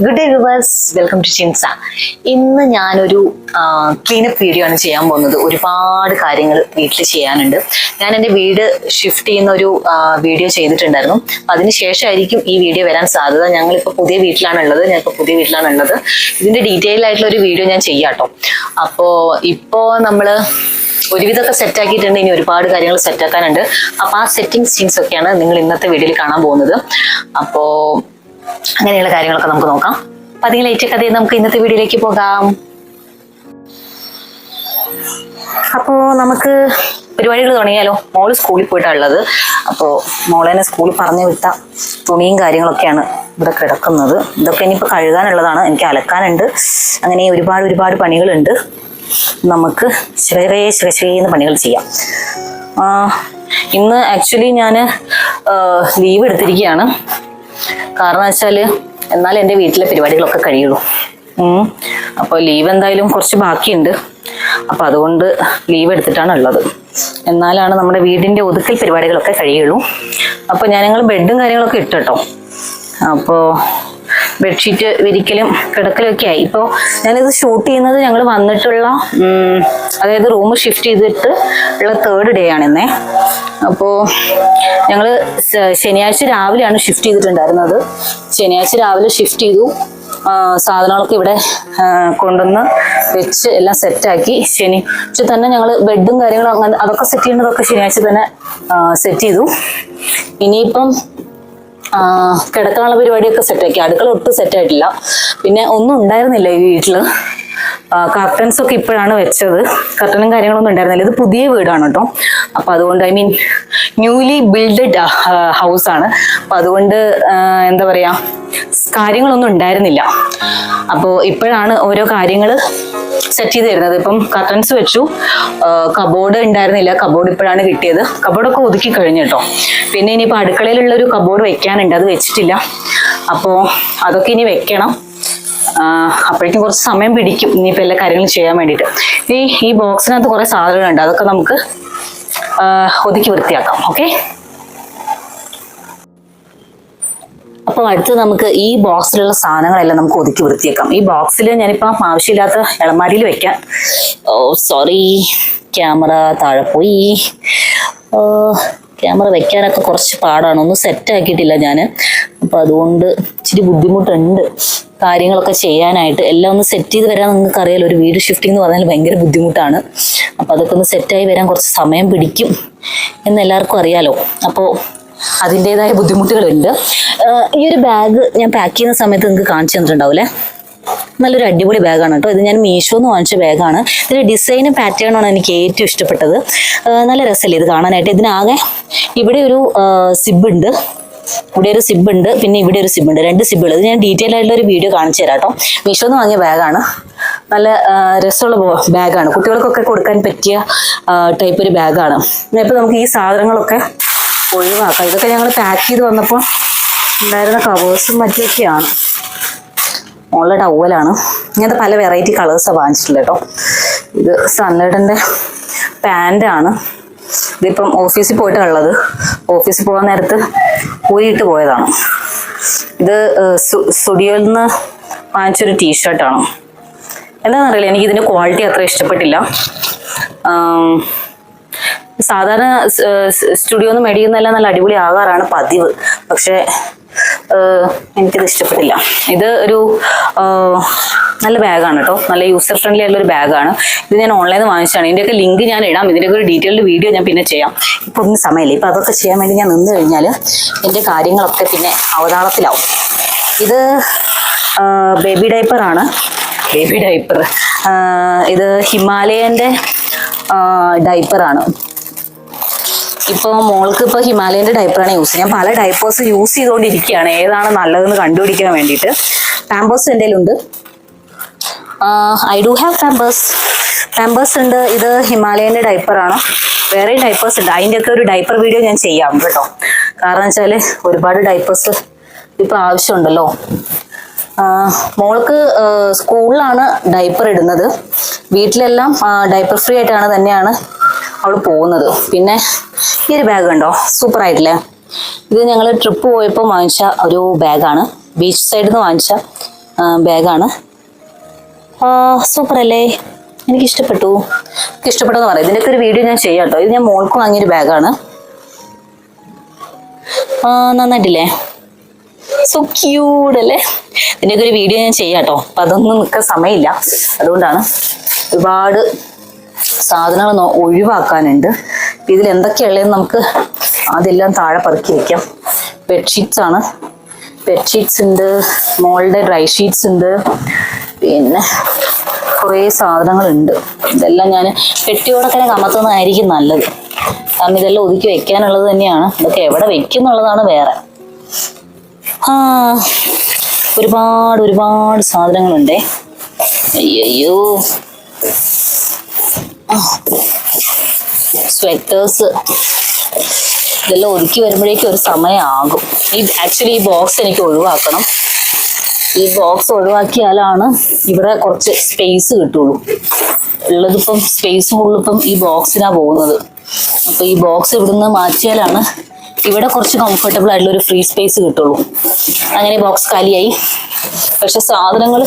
Good day viewers, welcome to Shinsa. ഇന്ന് ഞാനൊരു cleanup video ആണ് ചെയ്യാൻ പോകുന്നത്. ഒരുപാട് കാര്യങ്ങൾ വീട്ടിൽ ചെയ്യാനുണ്ട്. ഞാൻ എൻ്റെ വീട് ഷിഫ്റ്റ് ചെയ്യുന്ന ഒരു വീഡിയോ ചെയ്തിട്ടുണ്ടായിരുന്നു. അതിനുശേഷമായിരിക്കും ഈ വീഡിയോ വരാൻ സാധ്യത. ഞാനിപ്പോൾ പുതിയ വീട്ടിലാണുള്ളത്. ഇതിൻ്റെ ഡീറ്റെയിൽ ആയിട്ടുള്ള ഒരു വീഡിയോ ഞാൻ ചെയ്യാം കേട്ടോ. ഇപ്പോൾ നമ്മൾ ഒരുവിധമൊക്കെ സെറ്റ് ആക്കിയിട്ടുണ്ട്. ഇനി ഒരുപാട് കാര്യങ്ങൾ സെറ്റ് ആക്കാനുണ്ട്. അപ്പോൾ ആ സെറ്റിംഗ് സീൻസ് ഒക്കെയാണ് നിങ്ങൾ ഇന്നത്തെ വീഡിയോയിൽ കാണാൻ പോകുന്നത്. അപ്പോൾ അങ്ങനെയുള്ള കാര്യങ്ങളൊക്കെ നമുക്ക് നോക്കാം. അപ്പൊ അതിന് ലൈറ്റ് കഥ നമുക്ക് ഇന്നത്തെ വീഡിയോയിലേക്ക് പോകാം. അപ്പോ നമുക്ക് പരിപാടികൾ തുടങ്ങിയാലോ. മോള് സ്കൂളിൽ പോയിട്ടുള്ളത്. അപ്പോൾ മോളെന്നെ സ്കൂളിൽ പറഞ്ഞു വിട്ട തുണിയും കാര്യങ്ങളൊക്കെയാണ് ഇവിടെ കിടക്കുന്നത്. ഇതൊക്കെ ഇനിയിപ്പോൾ കഴുകാനുള്ളതാണ്, എനിക്ക് അലക്കാനുണ്ട്. അങ്ങനെ ഒരുപാട് പണികളുണ്ട്. നമുക്ക് ചെറിയ പണികൾ ചെയ്യാം. ഇന്ന് ആക്ച്വലി ഞാൻ ലീവ് എടുത്തിരിക്കുകയാണ്. കാരണം വെച്ചാൽ എന്നാൽ എൻ്റെ വീട്ടിലെ പരിപാടികളൊക്കെ കഴിയുള്ളൂ. അപ്പോൾ ലീവ് എന്തായാലും കുറച്ച് ബാക്കിയുണ്ട്. അപ്പോൾ അതുകൊണ്ട് ലീവ് എടുത്തിട്ടാണ് ഉള്ളത്. എന്നാലാണ് നമ്മുടെ വീടിൻ്റെ ഒതുക്കൽ പരിപാടികളൊക്കെ കഴിയുള്ളൂ. അപ്പോൾ ഞങ്ങൾ ബെഡും കാര്യങ്ങളൊക്കെ ഇട്ടോ. അപ്പോൾ ബെഡ്ഷീറ്റ് വിരിക്കലും കിടക്കലൊക്കെ ആയി. ഇപ്പോൾ ഞാനിത് ഷൂട്ട് ചെയ്യുന്നത് ഞങ്ങൾ വന്നിട്ടുള്ള അതായത് റൂം ഷിഫ്റ്റ് ചെയ്തിട്ട് ഉള്ള 3rd ഡേ ആണെന്നേ. അപ്പോൾ ഞങ്ങൾ ശനിയാഴ്ച രാവിലെയാണ് ഷിഫ്റ്റ് ചെയ്തിട്ടുണ്ടായിരുന്നത്. ശനിയാഴ്ച രാവിലെ ഷിഫ്റ്റ് ചെയ്തു. സാധനങ്ങളൊക്കെ ഇവിടെ കൊണ്ടുവന്ന് വെച്ച് എല്ലാം സെറ്റാക്കി. ശനിയാഴ്ച തന്നെ ഞങ്ങൾ ബെഡും കാര്യങ്ങളും അങ്ങനെ അതൊക്കെ സെറ്റ് ചെയ്യേണ്ടതൊക്കെ ശനിയാഴ്ച തന്നെ സെറ്റ് ചെയ്തു. ഇനിയിപ്പം കിടക്കാനുള്ള പരിപാടിയൊക്കെ സെറ്റാക്കി. അടുക്കള ഒട്ടും സെറ്റായിട്ടില്ല. പിന്നെ ഒന്നും ഉണ്ടായിരുന്നില്ല ഈ വീട്ടില്. കർട്ടൻസ് ഒക്കെ ഇപ്പോഴാണ് വെച്ചത്. കർട്ടനും കാര്യങ്ങളൊന്നും ഉണ്ടായിരുന്നില്ല. ഇത് പുതിയ വീടാണ് കേട്ടോ. അപ്പൊ അതുകൊണ്ട് ന്യൂലി ബിൽഡഡ് ഹൗസാണ്. അപ്പൊ അതുകൊണ്ട് എന്താ പറയാ, കാര്യങ്ങളൊന്നും ഉണ്ടായിരുന്നില്ല. അപ്പോൾ ഇപ്പോഴാണ് ഓരോ കാര്യങ്ങൾ സെറ്റ് ചെയ്ത് തരുന്നത്. ഇപ്പം കർട്ടൻസ് വെച്ചു. കബോർഡ് ഉണ്ടായിരുന്നില്ല. കബോർഡ് ഇപ്പോഴാണ് കിട്ടിയത്. കബോർഡൊക്കെ ഒതുക്കി കഴിഞ്ഞു കേട്ടോ. പിന്നെ ഇനിയിപ്പോൾ അടുക്കളയിലുള്ള ഒരു കബോർഡ് വെക്കാനുണ്ട്, അത് വെച്ചിട്ടില്ല. അപ്പോൾ അതൊക്കെ ഇനി വെക്കണം. അപ്പോഴേക്കും കുറച്ച് സമയം പിടിക്കും ഇനിയിപ്പോൾ എല്ലാ കാര്യങ്ങളും ചെയ്യാൻ വേണ്ടിയിട്ട്. ഈ ബോക്സിനകത്ത് കുറേ സാധനങ്ങളുണ്ട്. അതൊക്കെ നമുക്ക് ഒതുക്കി വൃത്തിയാക്കാം. ഓക്കെ. അപ്പോൾ അടുത്ത് നമുക്ക് ഈ ബോക്സിലുള്ള സാധനങ്ങളെല്ലാം നമുക്ക് ഒതുക്കി വൃത്തിയാക്കാം. ഈ ബോക്സിൽ ഞാനിപ്പം ആവശ്യമില്ലാത്ത ഇളമാരിയിൽ വെക്കാൻ സോറി ക്യാമറ താഴെ പോയി. ക്യാമറ വെക്കാനൊക്കെ കുറച്ച് പാടാണ്. ഒന്നും സെറ്റ് ആക്കിയിട്ടില്ല ഞാൻ. അപ്പോൾ അതുകൊണ്ട് ഇച്ചിരി ബുദ്ധിമുട്ടുണ്ട് കാര്യങ്ങളൊക്കെ ചെയ്യാനായിട്ട്. എല്ലാം ഒന്ന് സെറ്റ് ചെയ്ത് വരാൻ നിങ്ങൾക്ക് അറിയാലോ, ഒരു വീട് ഷിഫ്റ്റിംഗ് എന്ന് പറഞ്ഞാൽ ഭയങ്കര ബുദ്ധിമുട്ടാണ്. അപ്പോൾ അതൊക്കെ ഒന്ന് സെറ്റായി വരാൻ കുറച്ച് സമയം പിടിക്കും എന്ന് എല്ലാവർക്കും അറിയാലോ. അപ്പോൾ അതിൻ്റെതായ ബുദ്ധിമുട്ടുകളുണ്ട്. ഈ ഒരു ബാഗ് ഞാൻ പാക്ക് ചെയ്യുന്ന സമയത്ത് നിങ്ങൾക്ക് കാണിച്ചു തന്നിട്ടുണ്ടാവില്ലേ. നല്ലൊരു അടിപൊളി ബാഗാണ് കേട്ടോ. ഇത് ഞാൻ മീഷോന്ന് വാങ്ങിച്ച ബാഗാണ്. ഇതിൻ്റെ ഡിസൈനും പാറ്റേണാണ് എനിക്ക് ഏറ്റവും ഇഷ്ടപ്പെട്ടത്. നല്ല രസമല്ലേ ഇത് കാണാനായിട്ട്. ഇതിനാകെ ഇവിടെ ഒരു സിബുണ്ട്, ഇവിടെ ഒരു സിബുണ്ട്, പിന്നെ ഇവിടെ ഒരു സിബുണ്ട്. 2 സിബുകൾ. ഇത് ഞാൻ ഡീറ്റെയിൽ ആയിട്ടുള്ള ഒരു വീഡിയോ കാണിച്ചു തരാം കേട്ടോ. മീഷോന്ന് വാങ്ങിയ ബാഗാണ്. നല്ല രസമുള്ള ബാഗാണ്. കുട്ടികൾക്കൊക്കെ കൊടുക്കാൻ പറ്റിയ ടൈപ്പ് ഒരു ബാഗാണ്. ഇപ്പോൾ നമുക്ക് ഈ സാധനങ്ങളൊക്കെ ഒഴിവാക്കാം. ഇതൊക്കെ ഞങ്ങൾ പാക്ക് ചെയ്ത് വന്നപ്പോൾ ഉണ്ടായിരുന്ന കവേഴ്സും മറ്റൊക്കെയാണ്. ഉള്ള ടവലാണ്. ഇങ്ങനത്തെ പല വെറൈറ്റി കളേഴ്സാണ് വാങ്ങിച്ചിട്ടുള്ളത് കേട്ടോ. ഇത് സൺലൈഡൻ്റെ പാൻ്റാണ്. ഇതിപ്പം ഓഫീസിൽ പോയിട്ടാണ് ഉള്ളത്. ഓഫീസിൽ പോകാൻ നേരത്ത് ഊരിയിട്ട് പോയതാണ്. ഇത് സ്റ്റുഡിയോയിൽ നിന്ന് വാങ്ങിച്ചൊരു ടീഷർട്ടാണ്. എന്താണെന്നറിയില്ല, എനിക്കിതിൻ്റെ ക്വാളിറ്റി അത്ര ഇഷ്ടപ്പെട്ടില്ല. സാധാരണ സ്റ്റുഡിയോയിൽ നിന്ന് മേടിക്കുന്നതെല്ലാം നല്ല അടിപൊളി ആകാറാണ് പതിവ്. പക്ഷേ എനിക്കിത് ഇഷ്ടപ്പെട്ടില്ല. ഇത് ഒരു നല്ല ബാഗാണ് കേട്ടോ. നല്ല യൂസർ ഫ്രണ്ട്ലി ആയിട്ടുള്ളൊരു ബാഗാണ്. ഇത് ഞാൻ ഓൺലൈനിൽ നിന്ന് വാങ്ങിച്ചതാണ്. ഇതിൻ്റെയൊക്കെ ലിങ്ക് ഞാൻ ഇടാം. ഇതിൻ്റെയൊക്കെ ഒരു ഡീറ്റെയിൽഡ് വീഡിയോ ഞാൻ പിന്നെ ചെയ്യാം. ഇപ്പോൾ ഒന്നും സമയമില്ല. ഇപ്പോൾ അതൊക്കെ ചെയ്യാൻ വേണ്ടി ഞാൻ നിന്ന് കഴിഞ്ഞാൽ എൻ്റെ കാര്യങ്ങളൊക്കെ പിന്നെ അവതാളത്തിലാവും. ഇത് ബേബി ഡൈപ്പറാണ്. ഇത് ഹിമാലയൻ്റെ ഡൈപ്പറാണ്. ഇപ്പോൾ മോൾക്ക് ഇപ്പോൾ ഹിമാലയൻ്റെ ഡൈപ്പറാണ് യൂസ് ചെയ്യുന്നത്. ഞാൻ പല ഡൈപ്പേഴ്സ് യൂസ് ചെയ്തുകൊണ്ടിരിക്കുകയാണ്, ഏതാണ് നല്ലതെന്ന് കണ്ടുപിടിക്കാൻ വേണ്ടിയിട്ട്. പാമ്പേഴ്സ് എൻ്റെ കയ്യിലുണ്ട്. ഐ ഡു ഹാവ് പാമ്പേഴ്സ് ഉണ്ട്. ഇത് ഹിമാലയൻ്റെ ഡൈപ്പറാണ്. വേറെ ഡൈപ്പേഴ്സ് ഉണ്ട്. അതിൻ്റെയൊക്കെ ഒരു ഡൈപ്പർ വീഡിയോ ഞാൻ ചെയ്യാം കേട്ടോ. കാരണം വെച്ചാൽ ഒരുപാട് ഡൈപ്പേഴ്സ് ഇപ്പോൾ ആവശ്യമുണ്ടല്ലോ. മോൾക്ക് സ്കൂളിലാണ് ഡയപ്പർ ഇടുന്നത്. വീട്ടിലെല്ലാം ഡയപ്പർ ഫ്രീ ആയിട്ടാണ് തന്നെയാണ് അവൾ പോകുന്നത്. പിന്നെ ഈ ഒരു ബാഗ് കണ്ടോ, സൂപ്പർ ആയിട്ടില്ലേ? ഇത് ഞങ്ങൾ ട്രിപ്പ് പോയപ്പോൾ വാങ്ങിച്ച ഒരു ബാഗാണ്, ബീച്ച് സൈഡിൽ നിന്ന് വാങ്ങിച്ച ബാഗാണ്. സൂപ്പർ അല്ലേ? എനിക്കിഷ്ടപ്പെട്ടു. ഇഷ്ടപ്പെട്ടെന്ന് പറയാം. ഇതിൻ്റെയൊക്കെ ഒരു വീഡിയോ ഞാൻ ചെയ്യാം കേട്ടോ. ഇത് ഞാൻ മോൾക്ക് വാങ്ങിയൊരു ബാഗാണ്. നന്നായിട്ടില്ലേ? സോ ക്യൂട്ട് അല്ലേ? ഇതിൻ്റെയൊക്കെ ഒരു വീഡിയോ ഞാൻ ചെയ്യാം കേട്ടോ. അപ്പം അതൊന്നും നിൽക്കാൻ സമയമില്ല, അതുകൊണ്ടാണ്. ഒരുപാട് സാധനങ്ങൾ ഒഴിവാക്കാനുണ്ട്. ഇതിൽ എന്തൊക്കെയുള്ളതെന്ന് നമുക്ക് അതെല്ലാം താഴെ പറക്കി വയ്ക്കാം. ബെഡ്ഷീറ്റ്സ് ആണ്, ബെഡ്ഷീറ്റ്സ് ഉണ്ട്, മോളുടെ ഡ്രൈ ഷീറ്റ്സ് ഉണ്ട്, പിന്നെ കുറേ സാധനങ്ങളുണ്ട്. ഇതെല്ലാം ഞാൻ പെട്ടിയോടൊക്കെ കമത്തുന്നതായിരിക്കും നല്ലത്. കാരണം ഇതെല്ലാം ഒതുക്കി വെക്കാനുള്ളത് തന്നെയാണ്. ഇതൊക്കെ എവിടെ വെക്കും എന്നുള്ളതാണ് വേറെ. ഒരുപാട് സാധനങ്ങളുണ്ടേ. അയ്യോ, സ്വെറ്റേഴ്സ്, ഇതെല്ലാം ഒതുക്കി വരുമ്പോഴേക്കും ഒരു സമയമാകും. ആക്ച്വലി ഈ ബോക്സ് എനിക്ക് ഒഴിവാക്കണം. ഈ ബോക്സ് ഒഴിവാക്കിയാലാണ് ഇവിടെ കുറച്ച് സ്പേസ് കിട്ടുള്ളൂ. ഉള്ളതിപ്പം സ്പേസ് ഫുള്ളിപ്പം ഈ ബോക്സിനാ പോകുന്നത്. അപ്പൊ ഈ ബോക്സ് ഇവിടുന്ന് മാറ്റിയാലാണ് ഇവിടെ കുറച്ച് കംഫർട്ടബിൾ ആയിട്ടുള്ള ഒരു ഫ്രീ സ്പേസ് കിട്ടുള്ളൂ. അങ്ങനെ ബോക്സ് കാലിയായി. പക്ഷെ സാധനങ്ങൾ,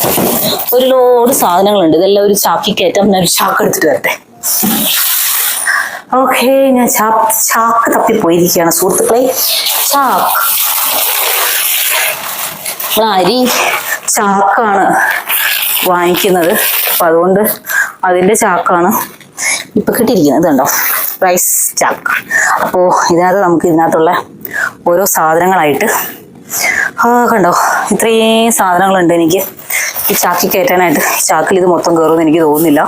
ഒരു ലോഡ് സാധനങ്ങളുണ്ട്. ഇതെല്ലാം ഒരു ചാക്കി കയറ്റാം. ഞാൻ ഒരു ചാക്ക് എടുത്തിട്ട് വരട്ടെ. ഓക്കെ, ഞാൻ ചാക്ക് തപ്പിപ്പോയിരിക്കുകയാണ് സുഹൃത്തുക്കളെ. ചാക്ക്, അരി ചാക്കാണ് വാങ്ങിക്കുന്നത്. അപ്പം അതുകൊണ്ട് അതിൻ്റെ ചാക്കാണ് ഇപ്പൊ കിട്ടിയിരിക്കുന്നത്. കണ്ടോ, റൈസ് ചാക്ക്. അപ്പോൾ ഇതിനകത്തുള്ള ഓരോ സാധനങ്ങളായിട്ട് കണ്ടോ, ഇത്രയും സാധനങ്ങളുണ്ട് എനിക്ക് ഈ ചാക്കി കയറ്റാനായിട്ട്. ചാക്കിൽ ഇത് മൊത്തം കയറുമെന്ന് എനിക്ക് തോന്നുന്നില്ല.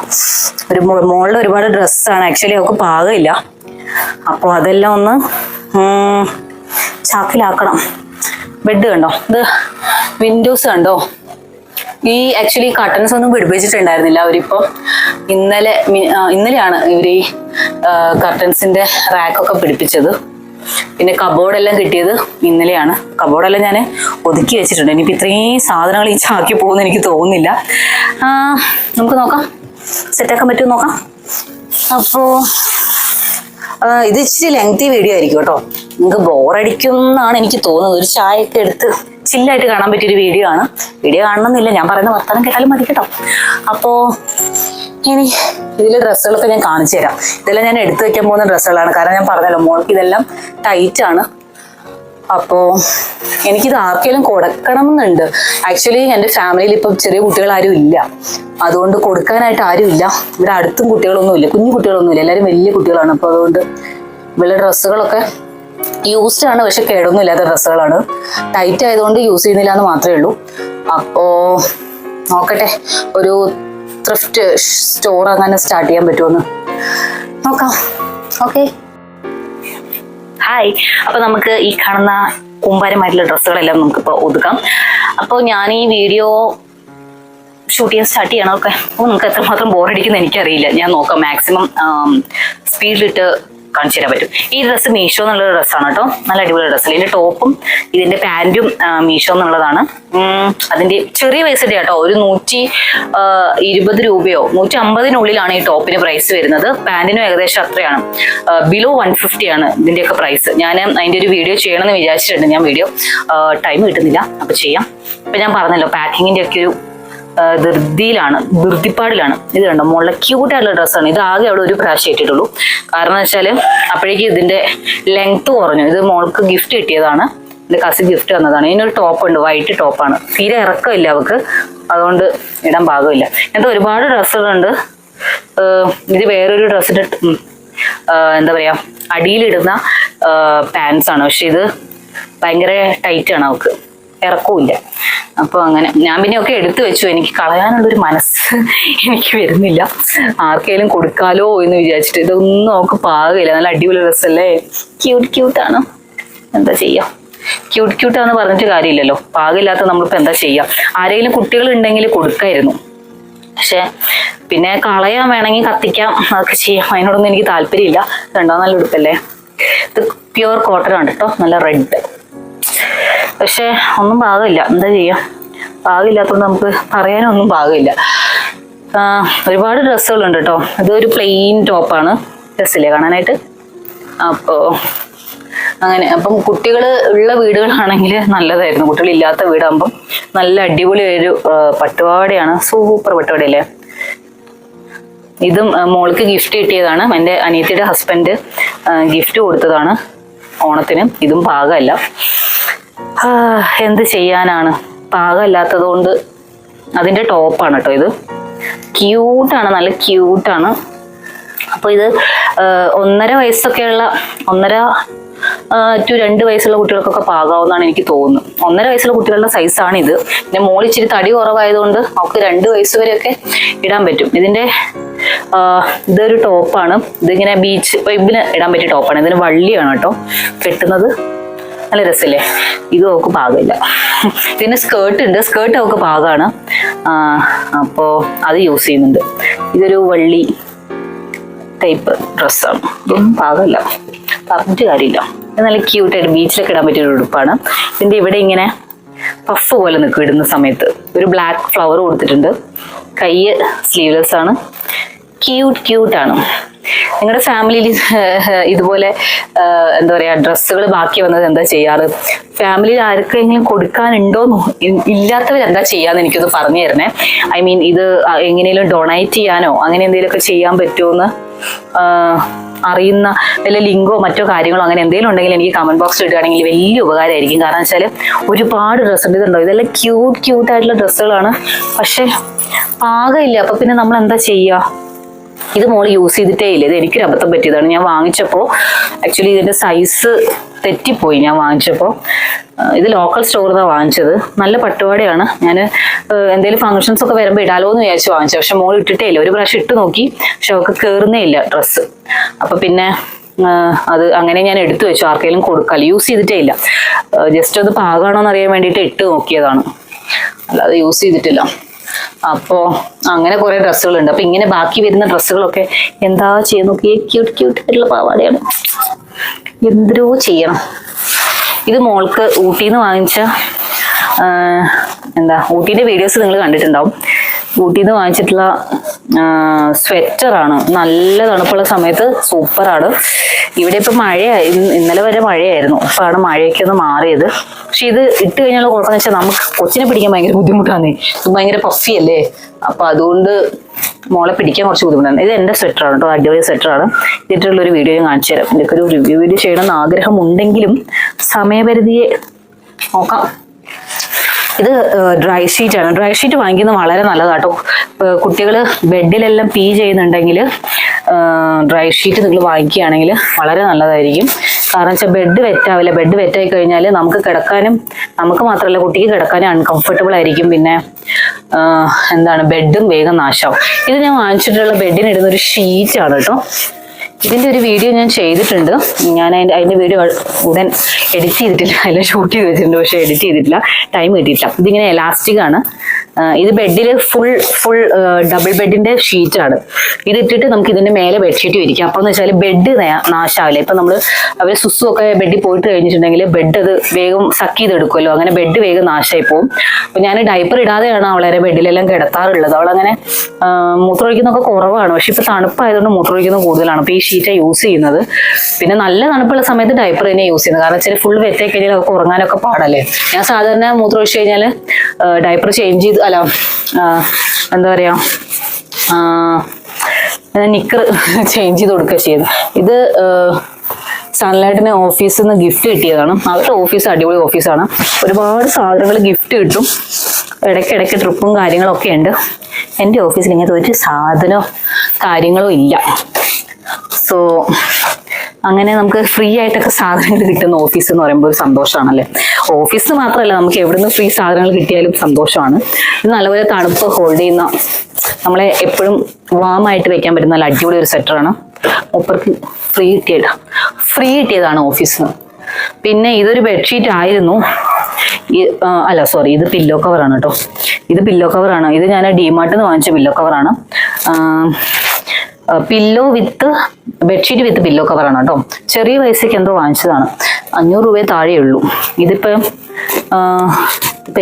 മോളിൽ ഒരുപാട് ഡ്രസ്സാണ്. ആക്ച്വലി അവൾക്ക് പാകമില്ല. അപ്പോൾ അതെല്ലാം ഒന്ന് ചാക്കിലാക്കണം. ബെഡ് കണ്ടോ, ഇത് വിൻഡോസ് കണ്ടോ. ഈ ആക്ച്വലി കർട്ടൻസ് ഒന്നും പിടിപ്പിച്ചിട്ടുണ്ടായിരുന്നില്ല അവരിപ്പം. ഇന്നലെയാണ് ഇവർ ഈ കർട്ടൻസിന്റെ റാക്കൊക്കെ പിടിപ്പിച്ചത്. പിന്നെ കബോർഡെല്ലാം കിട്ടിയത് ഇന്നലെയാണ്. കബോർഡെല്ലാം ഞാൻ ഒതുക്കി വെച്ചിട്ടുണ്ട്. ഇനിയിപ്പോൾ ഇത്രയും സാധനങ്ങൾ ഈ ചാക്കി പോകുമെന്ന് എനിക്ക് തോന്നുന്നില്ല. നമുക്ക് നോക്കാം, സെറ്റാക്കാൻ പറ്റുമോ നോക്കാം. അപ്പോൾ ഇത് ഇച്ചിരി ലെങ്തി വീഡിയോ ആയിരിക്കും കേട്ടോ. നിങ്ങൾക്ക് ബോറടിക്കും എന്നാണ് എനിക്ക് തോന്നുന്നത്. ഒരു ചായയൊക്കെ എടുത്ത് ചില്ലായിട്ട് കാണാൻ പറ്റിയൊരു വീഡിയോ ആണ്. വീഡിയോ കാണണമെന്നില്ല, ഞാൻ പറയുന്ന വർത്തമാനം കേട്ടാലും മതി കേട്ടോ. അപ്പോൾ ഇനി ഇതിലെ ഡ്രസ്സുകളൊക്കെ ഞാൻ കാണിച്ചു തരാം. ഇതെല്ലാം ഞാൻ എടുത്തു വെക്കാൻ പോകുന്ന ഡ്രസ്സുകളാണ്. കാരണം ഞാൻ പറഞ്ഞല്ലോ, മോൾക്ക് ഇതെല്ലാം ടൈറ്റാണ്. അപ്പോൾ എനിക്കിത് ആർക്കെങ്കിലും കൊടുക്കണം എന്നുണ്ട്. ആക്ച്വലി എൻ്റെ ഫാമിലിയിൽ ഇപ്പം ചെറിയ കുട്ടികളാരും ഇല്ല, അതുകൊണ്ട് കൊടുക്കാനായിട്ട് ആരും ഇല്ല. ഇവിടെ അടുത്തും കുട്ടികളൊന്നുമില്ല, കുഞ്ഞു കുട്ടികളൊന്നുമില്ല, എല്ലാവരും വലിയ കുട്ടികളാണ്. അപ്പോൾ അതുകൊണ്ട് ഇവളുടെ ഡ്രസ്സുകളൊക്കെ യൂസ്ഡ് ആണ്, പക്ഷെ കേടൊന്നും ഇല്ലാത്ത ഡ്രസ്സുകളാണ്. ടൈറ്റ് ആയതുകൊണ്ട് യൂസ് ചെയ്യുന്നില്ല എന്ന് മാത്രമേ ഉള്ളൂ. അപ്പോൾ നോക്കട്ടെ, ഒരു ത്രിഫ്റ്റ് സ്റ്റോർ അങ്ങനെ സ്റ്റാർട്ട് ചെയ്യാൻ പറ്റുമെന്ന് നോക്കാം. Okay, hi. അപ്പൊ നമുക്ക് ഈ കാണുന്ന കൂമ്പാരമായിട്ടുള്ള ഡ്രസ്സുകളെല്ലാം നമുക്കിപ്പോൾ ഒതുക്കാം. അപ്പോൾ ഞാൻ ഈ വീഡിയോ ഷൂട്ട് ചെയ്യാൻ സ്റ്റാർട്ട് ചെയ്യണം. ഓക്കെ, അപ്പോൾ നമുക്ക് എത്രമാത്രം ബോറടിക്കുന്ന എനിക്കറിയില്ല. ഞാൻ നോക്കാം, മാക്സിമം സ്പീഡിലിട്ട് കാണിച്ചു തരാൻ പറ്റും. ഈ ഡ്രസ്സ് മീഷോ എന്നുള്ള ഡ്രസ്സാണ് കേട്ടോ. നല്ല അടിപൊളി ഡ്രസ്സ്. ഇതിന്റെ ടോപ്പും ഇതിന്റെ പാൻറ്റും മീഷോ എന്നുള്ളതാണ്. അതിന്റെ ചെറിയ പൈസയുടെ കേട്ടോ, ഒരു 120 രൂപയോ 150 ഈ ടോപ്പിന് പ്രൈസ് വരുന്നത്. പാൻറ്റിനും ഏകദേശം അത്രയാണ്, ബിലോ 150 ആണ് ഇതിന്റെയൊക്കെ പ്രൈസ്. ഞാൻ അതിന്റെ ഒരു വീഡിയോ ചെയ്യണമെന്ന് വിചാരിച്ചിട്ടുണ്ട്. ഞാൻ വീഡിയോ ടൈം കിട്ടുന്നില്ല, അപ്പൊ ചെയ്യാം. ഇപ്പൊ ഞാൻ പറഞ്ഞല്ലോ, പാക്കിങ്ങിന്റെ ഒക്കെ ഒരു ധൃതിപ്പാടിലാണ്. ഇത് കണ്ടോ, മോളുടെ ക്യൂട്ടായിട്ടുള്ള ഡ്രസ്സാണ്. ഇത് ആകെ അവിടെ ഒരു പ്രാവശ്യം ഇട്ടിട്ടുള്ളൂ. കാരണം എന്ന് വെച്ചാൽ അപ്പോഴേക്കും ഇതിന്റെ ലെങ്ത് കുറഞ്ഞു. ഇത് മോൾക്ക് ഗിഫ്റ്റ് കിട്ടിയതാണ്, എൻ്റെ കസിൻ ഗിഫ്റ്റ് തന്നതാണ്. ഇതിനൊരു ടോപ്പ് ഉണ്ട്, വൈറ്റ് ടോപ്പാണ്. തീരെ ഇറക്കമില്ല അവൾക്ക്, അതുകൊണ്ട് ഇടാൻ പാകമില്ല. ഇങ്ങനത്തെ ഒരുപാട് ഡ്രസ്സുകളുണ്ട്. ഇത് വേറൊരു ഡ്രസ്സിന്റെ എന്താ പറയാ, അടിയിലിടുന്ന പാൻസ് ആണ്. പക്ഷെ ഇത് ഭയങ്കര ടൈറ്റ് ആണ്, അവൾക്ക് ഇറക്കമില്ല. അപ്പോൾ അങ്ങനെ ഞാൻ പിന്നെ ഒക്കെ എടുത്തു വെച്ചു. എനിക്ക് കളയാനുള്ളൊരു മനസ്സ് എനിക്ക് വരുന്നില്ല. ആർക്കെങ്കിലും കൊടുക്കാലോ എന്ന് വിചാരിച്ചിട്ട്. ഇതൊന്നും അവൾക്ക് പാകമില്ല. നല്ല അടിപൊളി ഡ്രസ്സല്ലേ, ക്യൂട്ടാണ്. എന്താ ചെയ്യാം, ക്യൂട്ടാന്ന് പറഞ്ഞിട്ട് കാര്യമില്ലല്ലോ. പാകമില്ലാത്ത നമ്മളിപ്പോൾ എന്താ ചെയ്യാം. ആരെങ്കിലും കുട്ടികൾ ഉണ്ടെങ്കിൽ കൊടുക്കായിരുന്നു. പക്ഷെ പിന്നെ കളയാൻ വേണമെങ്കിൽ കത്തിക്കാം, അതൊക്കെ ചെയ്യാം. അതിനോടൊന്നും എനിക്ക് താല്പര്യമില്ല. കണ്ടോ, നല്ല ഉടുപ്പല്ലേ. ഇത് പ്യുവർ കോട്ടൺ ആണ് കേട്ടോ, നല്ല റെഡ്. പക്ഷെ ഒന്നും പാകമില്ല, എന്താ ചെയ്യാം. പാകമില്ലാത്തതുകൊണ്ട് നമുക്ക് പറയാനൊന്നും പാകമില്ല. ഒരുപാട് ഡ്രസ്സുകളുണ്ട് കേട്ടോ. ഇതൊരു പ്ലെയിൻ ടോപ്പാണ്, ഡ്രസ്സില്ലേ കാണാനായിട്ട്. അപ്പോൾ അങ്ങനെ അപ്പം കുട്ടികൾ ഉള്ള വീടുകളാണെങ്കിൽ നല്ലതായിരുന്നു. കുട്ടികളില്ലാത്ത വീടാകുമ്പം നല്ല അടിപൊളി ഒരു പട്ടുപാവാടയാണ്. സൂപ്പർ പട്ടുപാടയല്ലേ. ഇതും മോൾക്ക് ഗിഫ്റ്റ് കിട്ടിയതാണ്. എൻ്റെ അനിയത്തിയുടെ ഹസ്ബൻഡ് ഗിഫ്റ്റ് കൊടുത്തതാണ് ഓണത്തിന്. ഇതും പാകമല്ല. എന്ത് ചെയ്യാനാണ്, പാകമല്ലാത്തത് കൊണ്ട്. അതിൻ്റെ ടോപ്പാണ് കേട്ടോ ഇത്. ക്യൂട്ടാണ്, നല്ല ക്യൂട്ടാണ്. അപ്പോൾ ഇത് 1.5 വയസ്സൊക്കെയുള്ള 1.5 to 2 വയസ്സുള്ള കുട്ടികൾക്കൊക്കെ പാകാവുന്നതാണ് എനിക്ക് തോന്നുന്നു. 1.5 വയസ്സുള്ള കുട്ടികളുടെ സൈസാണ് ഇത്. പിന്നെ മോൾ ഇച്ചിരി തടി കുറവായതുകൊണ്ട് അവർക്ക് 2 വയസ്സ് വരെയൊക്കെ ഇടാൻ പറ്റും. ഇതൊരു ടോപ്പാണ്. ഇതിങ്ങനെ ബീച്ച് വൈബിന് ഇടാൻ പറ്റിയ ടോപ്പാണ്. ഇതിന് വള്ളിയാണ് കേട്ടോ കെട്ടുന്നത്. നല്ല രസമല്ലേ. ഇത് അവൾക്ക് പാകമില്ല. പിന്നെ സ്കേർട്ട് ഉണ്ട്, സ്കേർട്ട് അവൾക്ക് പാകമാണ്. അപ്പോൾ അത് യൂസ് ചെയ്യുന്നുണ്ട്. ഇതൊരു വള്ളി ടൈപ്പ് ഡ്രസ്സാണ്. ഇതൊന്നും പാകമില്ല, പറഞ്ഞിട്ട് കാര്യമില്ല. ഇത് നല്ല ക്യൂട്ടായിട്ട് ബീച്ചിലൊക്കെ ഇടാൻ പറ്റിയൊരു ഉടുപ്പാണ്. ഇതിൻ്റെ ഇവിടെ ഇങ്ങനെ പഫ് പോലെ നിൽക്കും ഇടുന്ന സമയത്ത്. ഒരു ബ്ലാക്ക് ഫ്ലവർ കൊടുത്തിട്ടുണ്ട്. കൈ സ്ലീവ്ലെസ് ആണ്. ക്യൂട്ടാണ്. നിങ്ങളുടെ ഫാമിലിയിൽ ഇതുപോലെ എന്താ പറയുക ഡ്രസ്സുകൾ ബാക്കി വന്നത് എന്താ ചെയ്യാറ്? ഫാമിലിയിൽ ആർക്കെങ്കിലും കൊടുക്കാനുണ്ടോന്നോ, ഇല്ലാത്തവരെന്താ ചെയ്യാന്ന് എനിക്കൊന്ന് പറഞ്ഞു തരണേ. ഐ മീൻ ഇത് എങ്ങനെയും ഡൊണേറ്റ് ചെയ്യാനോ അങ്ങനെ എന്തെങ്കിലുമൊക്കെ ചെയ്യാൻ പറ്റുമോന്ന് അറിയുന്ന വല്ല ലിങ്കോ മറ്റോ കാര്യങ്ങളോ അങ്ങനെ എന്തെങ്കിലും ഉണ്ടെങ്കിൽ എനിക്ക് കമന്റ് ബോക്സിൽ ഇടുകയാണെങ്കിൽ വലിയ ഉപകാരമായിരിക്കും. കാരണം വെച്ചാൽ ഒരുപാട് ഡ്രസ്സ് ഉണ്ട്. ഇതുണ്ടോ, ഇതെല്ലാം ക്യൂട്ടായിട്ടുള്ള ഡ്രസ്സുകളാണ്. പക്ഷെ പാകമില്ല. അപ്പൊ പിന്നെ നമ്മൾ എന്താ ചെയ്യുക? ഇത് മോള് യൂസ് ചെയ്തിട്ടേ ഇല്ല. ഇത് എനിക്കൊരു അബദ്ധം പറ്റിയതാണ്. ഞാൻ വാങ്ങിച്ചപ്പോൾ ആക്ച്വലി ഇതിന്റെ സൈസ് തെറ്റിപ്പോയി. ഞാൻ വാങ്ങിച്ചപ്പോൾ ഇത് ലോക്കൽ സ്റ്റോറിൽ നിന്നാണ് വാങ്ങിച്ചത്. നല്ല പട്ടുപാടയാണ്. ഞാൻ എന്തെങ്കിലും ഫംഗ്ഷൻസ് ഒക്കെ വരുമ്പോൾ ഇടാലോ എന്ന് വിചാരിച്ച് വാങ്ങിച്ചത്. പക്ഷെ മോൾ ഇട്ടിട്ടേ ഇല്ല. ഒരു പ്രാവശ്യം ഇട്ട് നോക്കി, പക്ഷെ അവൾക്ക് കയറുന്നേ ഇല്ല ഡ്രസ്സ്. അപ്പൊ പിന്നെ അത് അങ്ങനെ ഞാൻ എടുത്തു വെച്ചു. ആർക്കെങ്കിലും കൊടുക്കാമല്ലോ. യൂസ് ചെയ്തിട്ടേ ഇല്ല. ജസ്റ്റ് അത് പാകമാണോ എന്ന് അറിയാൻ വേണ്ടിയിട്ട് ഇട്ട് നോക്കിയതാണ്, അല്ലാതെ യൂസ് ചെയ്തിട്ടില്ല. അപ്പോൾ അങ്ങനെ കുറെ ഡ്രസ്സുകളുണ്ട്. അപ്പൊ ഇങ്ങനെ ബാക്കി വരുന്ന ഡ്രസ്സുകളൊക്കെ എന്താ ചെയ്യാൻ നോക്കി. ക്യൂട്ടായിട്ടുള്ള പാവാടയാണ്. എന്തോ ചെയ്യണം. ഇത് മോൾക്ക് ഊട്ടിന്ന് വാങ്ങിച്ച ഊട്ടിന്റെ വീഡിയോസ് നിങ്ങൾ കണ്ടിട്ടുണ്ടാവും. ഊട്ടിന്ന് വാങ്ങിച്ചിട്ടുള്ള സ്വെറ്ററാണ്. നല്ല തണുപ്പുള്ള സമയത്ത് സൂപ്പറാണ്. ഇവിടെ ഇപ്പൊ ഇന്നലെ വരെ മഴയായിരുന്നു. ഇപ്പാണ് മഴയൊക്കെ ഒന്ന് മാറിയത്. പക്ഷെ ഇത് ഇട്ട് കഴിഞ്ഞാൽ കുഴപ്പമെന്ന് വെച്ചാൽ നമുക്ക് കൊച്ചിനെ പിടിക്കാൻ ഭയങ്കര ബുദ്ധിമുട്ടാണ്. ഇത് ഭയങ്കര പഫി അല്ലേ. അപ്പൊ അതുകൊണ്ട് മോളെ പിടിക്കാൻ കുറച്ച് ബുദ്ധിമുട്ടാണ്. ഇത് എന്റെ സ്വെറ്ററാണ് കേട്ടോ, അടിപൊളി സ്വെറ്ററാണ്. ഇതിട്ടുള്ളൊരു വീഡിയോ ഞാൻ കാണിച്ചു തരാം. ഇതൊക്കെ ഒരു റിവ്യൂ വീഡിയോ ചെയ്യണമെന്ന് ആഗ്രഹം ഉണ്ടെങ്കിലും സമയപരിധിയെ നോക്കാം. ഇത് ഡ്രൈ ഷീറ്റാണ്. ഡ്രൈ ഷീറ്റ് വാങ്ങിക്കുന്നത് വളരെ നല്ലതാട്ടോ. കുട്ടികൾ ബെഡിലെല്ലാം പീ ചെയ്യുന്നുണ്ടെങ്കിൽ ഡ്രൈ ഷീറ്റ് നിങ്ങൾ വാങ്ങിക്കുകയാണെങ്കിൽ വളരെ നല്ലതായിരിക്കും. കാരണം വെച്ചാൽ ബെഡ് വെറ്റാവില്ല. ബെഡ് വെറ്റായി കഴിഞ്ഞാൽ നമുക്ക് കിടക്കാനും, നമുക്ക് മാത്രമല്ല കുട്ടിക്ക് കിടക്കാനും അൺകംഫർട്ടബിൾ ആയിരിക്കും. പിന്നെ ബെഡും വേഗം നാശമാവും. ഇത് ഞാൻ വാങ്ങിച്ചിട്ടുള്ള ബെഡിനിടുന്ന ഒരു ഷീറ്റാണ് കേട്ടോ. ഇതിന്റെ ഒരു വീഡിയോ ഞാൻ ചെയ്തിട്ടുണ്ട്. ഞാൻ അതിന്റെ വീഡിയോ ഉടൻ എഡിറ്റ് ചെയ്തിട്ടില്ല. അതിൽ ഷൂട്ട് ചെയ്ത് വെച്ചിട്ടുണ്ട്, പക്ഷെ എഡിറ്റ് ചെയ്തിട്ടില്ല, ടൈം കിട്ടിയിട്ടില്ല. ഇതിങ്ങനെ എലാസ്റ്റിക് ആണ്. ഇത് ബെഡിൽ ഫുൾ ഡബിൾ ബെഡിന്റെ ഷീറ്റാണ്. ഇത് ഇട്ടിട്ട് നമുക്ക് ഇതിന്റെ മേലെ ബെഡ്ഷീറ്റ് വിരിക്കാം. അപ്പൊ എന്ന് വെച്ചാൽ ബെഡ് നാശാവില്ല. ഇപ്പൊ നമ്മൾ അവര് സുസു ഒക്കെ ബെഡിൽ പോയിട്ട് കഴിഞ്ഞിട്ടുണ്ടെങ്കിൽ ബെഡ് അത് വേഗം സക്ക് ചെയ്തെടുക്കുമല്ലോ. അങ്ങനെ ബെഡ് വേഗം നാശമായി പോകും. അപ്പൊ ഞാൻ ഡൈപ്പർ ഇടാതെയാണ് അവളെ ബെഡിലെല്ലാം കിടത്താറുള്ളത്. അവളങ്ങനെ മൂത്രമൊഴിക്കുന്നൊക്കെ കുറവാണ്. പക്ഷെ ഇപ്പൊ തണുപ്പായതുകൊണ്ട് മൂത്രമൊഴിക്കുന്നത് കൂടുതലാണ്. അപ്പൊ ഈ ഷീറ്റാണ് യൂസ് ചെയ്യുന്നത്. പിന്നെ നല്ല തണുപ്പുള്ള സമയത്ത് ഡൈപ്പർ തന്നെ യൂസ് ചെയ്യുന്നത്. കാരണം വെച്ചാൽ ഫുൾ വെറ്റായി കഴിഞ്ഞാൽ അവർക്ക് ഉറങ്ങാനൊക്കെ പാടല്ലേ. ഞാൻ സാധാരണ മൂത്രമൊഴിച്ച് കഴിഞ്ഞാൽ ഡൈപ്പർ ചേഞ്ച് ചെയ്ത് എന്താ പറയാ നിക്കർ ചേഞ്ച് ചെയ്ത് കൊടുക്കുക ചെയ്ത്. ഇത് സൺലൈറ്റിന് ഓഫീസിൽ നിന്ന് ഗിഫ്റ്റ് കിട്ടിയതാണ്. അവരുടെ ഓഫീസ് അടിപൊളി ഓഫീസാണ്. ഒരുപാട് സാധനങ്ങൾ ഗിഫ്റ്റ് കിട്ടും. ഇടയ്ക്കിടയ്ക്ക് ട്രിപ്പും കാര്യങ്ങളൊക്കെ ഉണ്ട്. എൻ്റെ ഓഫീസിൽ ഇങ്ങനത്തെ ഒരു സാധനമോ കാര്യങ്ങളോ ഇല്ല. സോ അങ്ങനെ നമുക്ക് ഫ്രീ ആയിട്ടൊക്കെ സാധനങ്ങൾ കിട്ടുന്ന ഓഫീസ് എന്ന് പറയുമ്പോൾ ഒരു സന്തോഷമാണല്ലേ. ഓഫീസ് മാത്രമല്ല, നമുക്ക് എവിടുന്ന് ഫ്രീ സാധനങ്ങൾ കിട്ടിയാലും സന്തോഷമാണ്. ഇത് നല്ലപോലെ തണുപ്പ് ഹോൾഡ് ചെയ്യുന്ന, നമ്മളെ എപ്പോഴും വാമായിട്ട് വെക്കാൻ പറ്റുന്ന നല്ല അടിപൊളി ഒരു സെറ്ററാണ്. മൂപ്പർക്ക് ഫ്രീ കിട്ടിയതാണ് ഓഫീസിൽ നിന്ന്. പിന്നെ ഇതൊരു ബെഡ്ഷീറ്റ് ആയിരുന്നു. ഇത് പില്ലോ കവറാണ് കേട്ടോ. ഇത് പില്ലോ കവറാണ്. ഇത് ഞാൻ ഡിമാർട്ടിൽ നിന്ന് വാങ്ങിച്ച പില്ലോ കവറാണ്. Pillow with bedsheet with pillow കവറാണ് കേട്ടോ. ചെറിയ പൈസയ്ക്ക് എന്തോ വാങ്ങിച്ചതാണ്. 500 രൂപയെ താഴെയുള്ളൂ. ഇതിപ്പം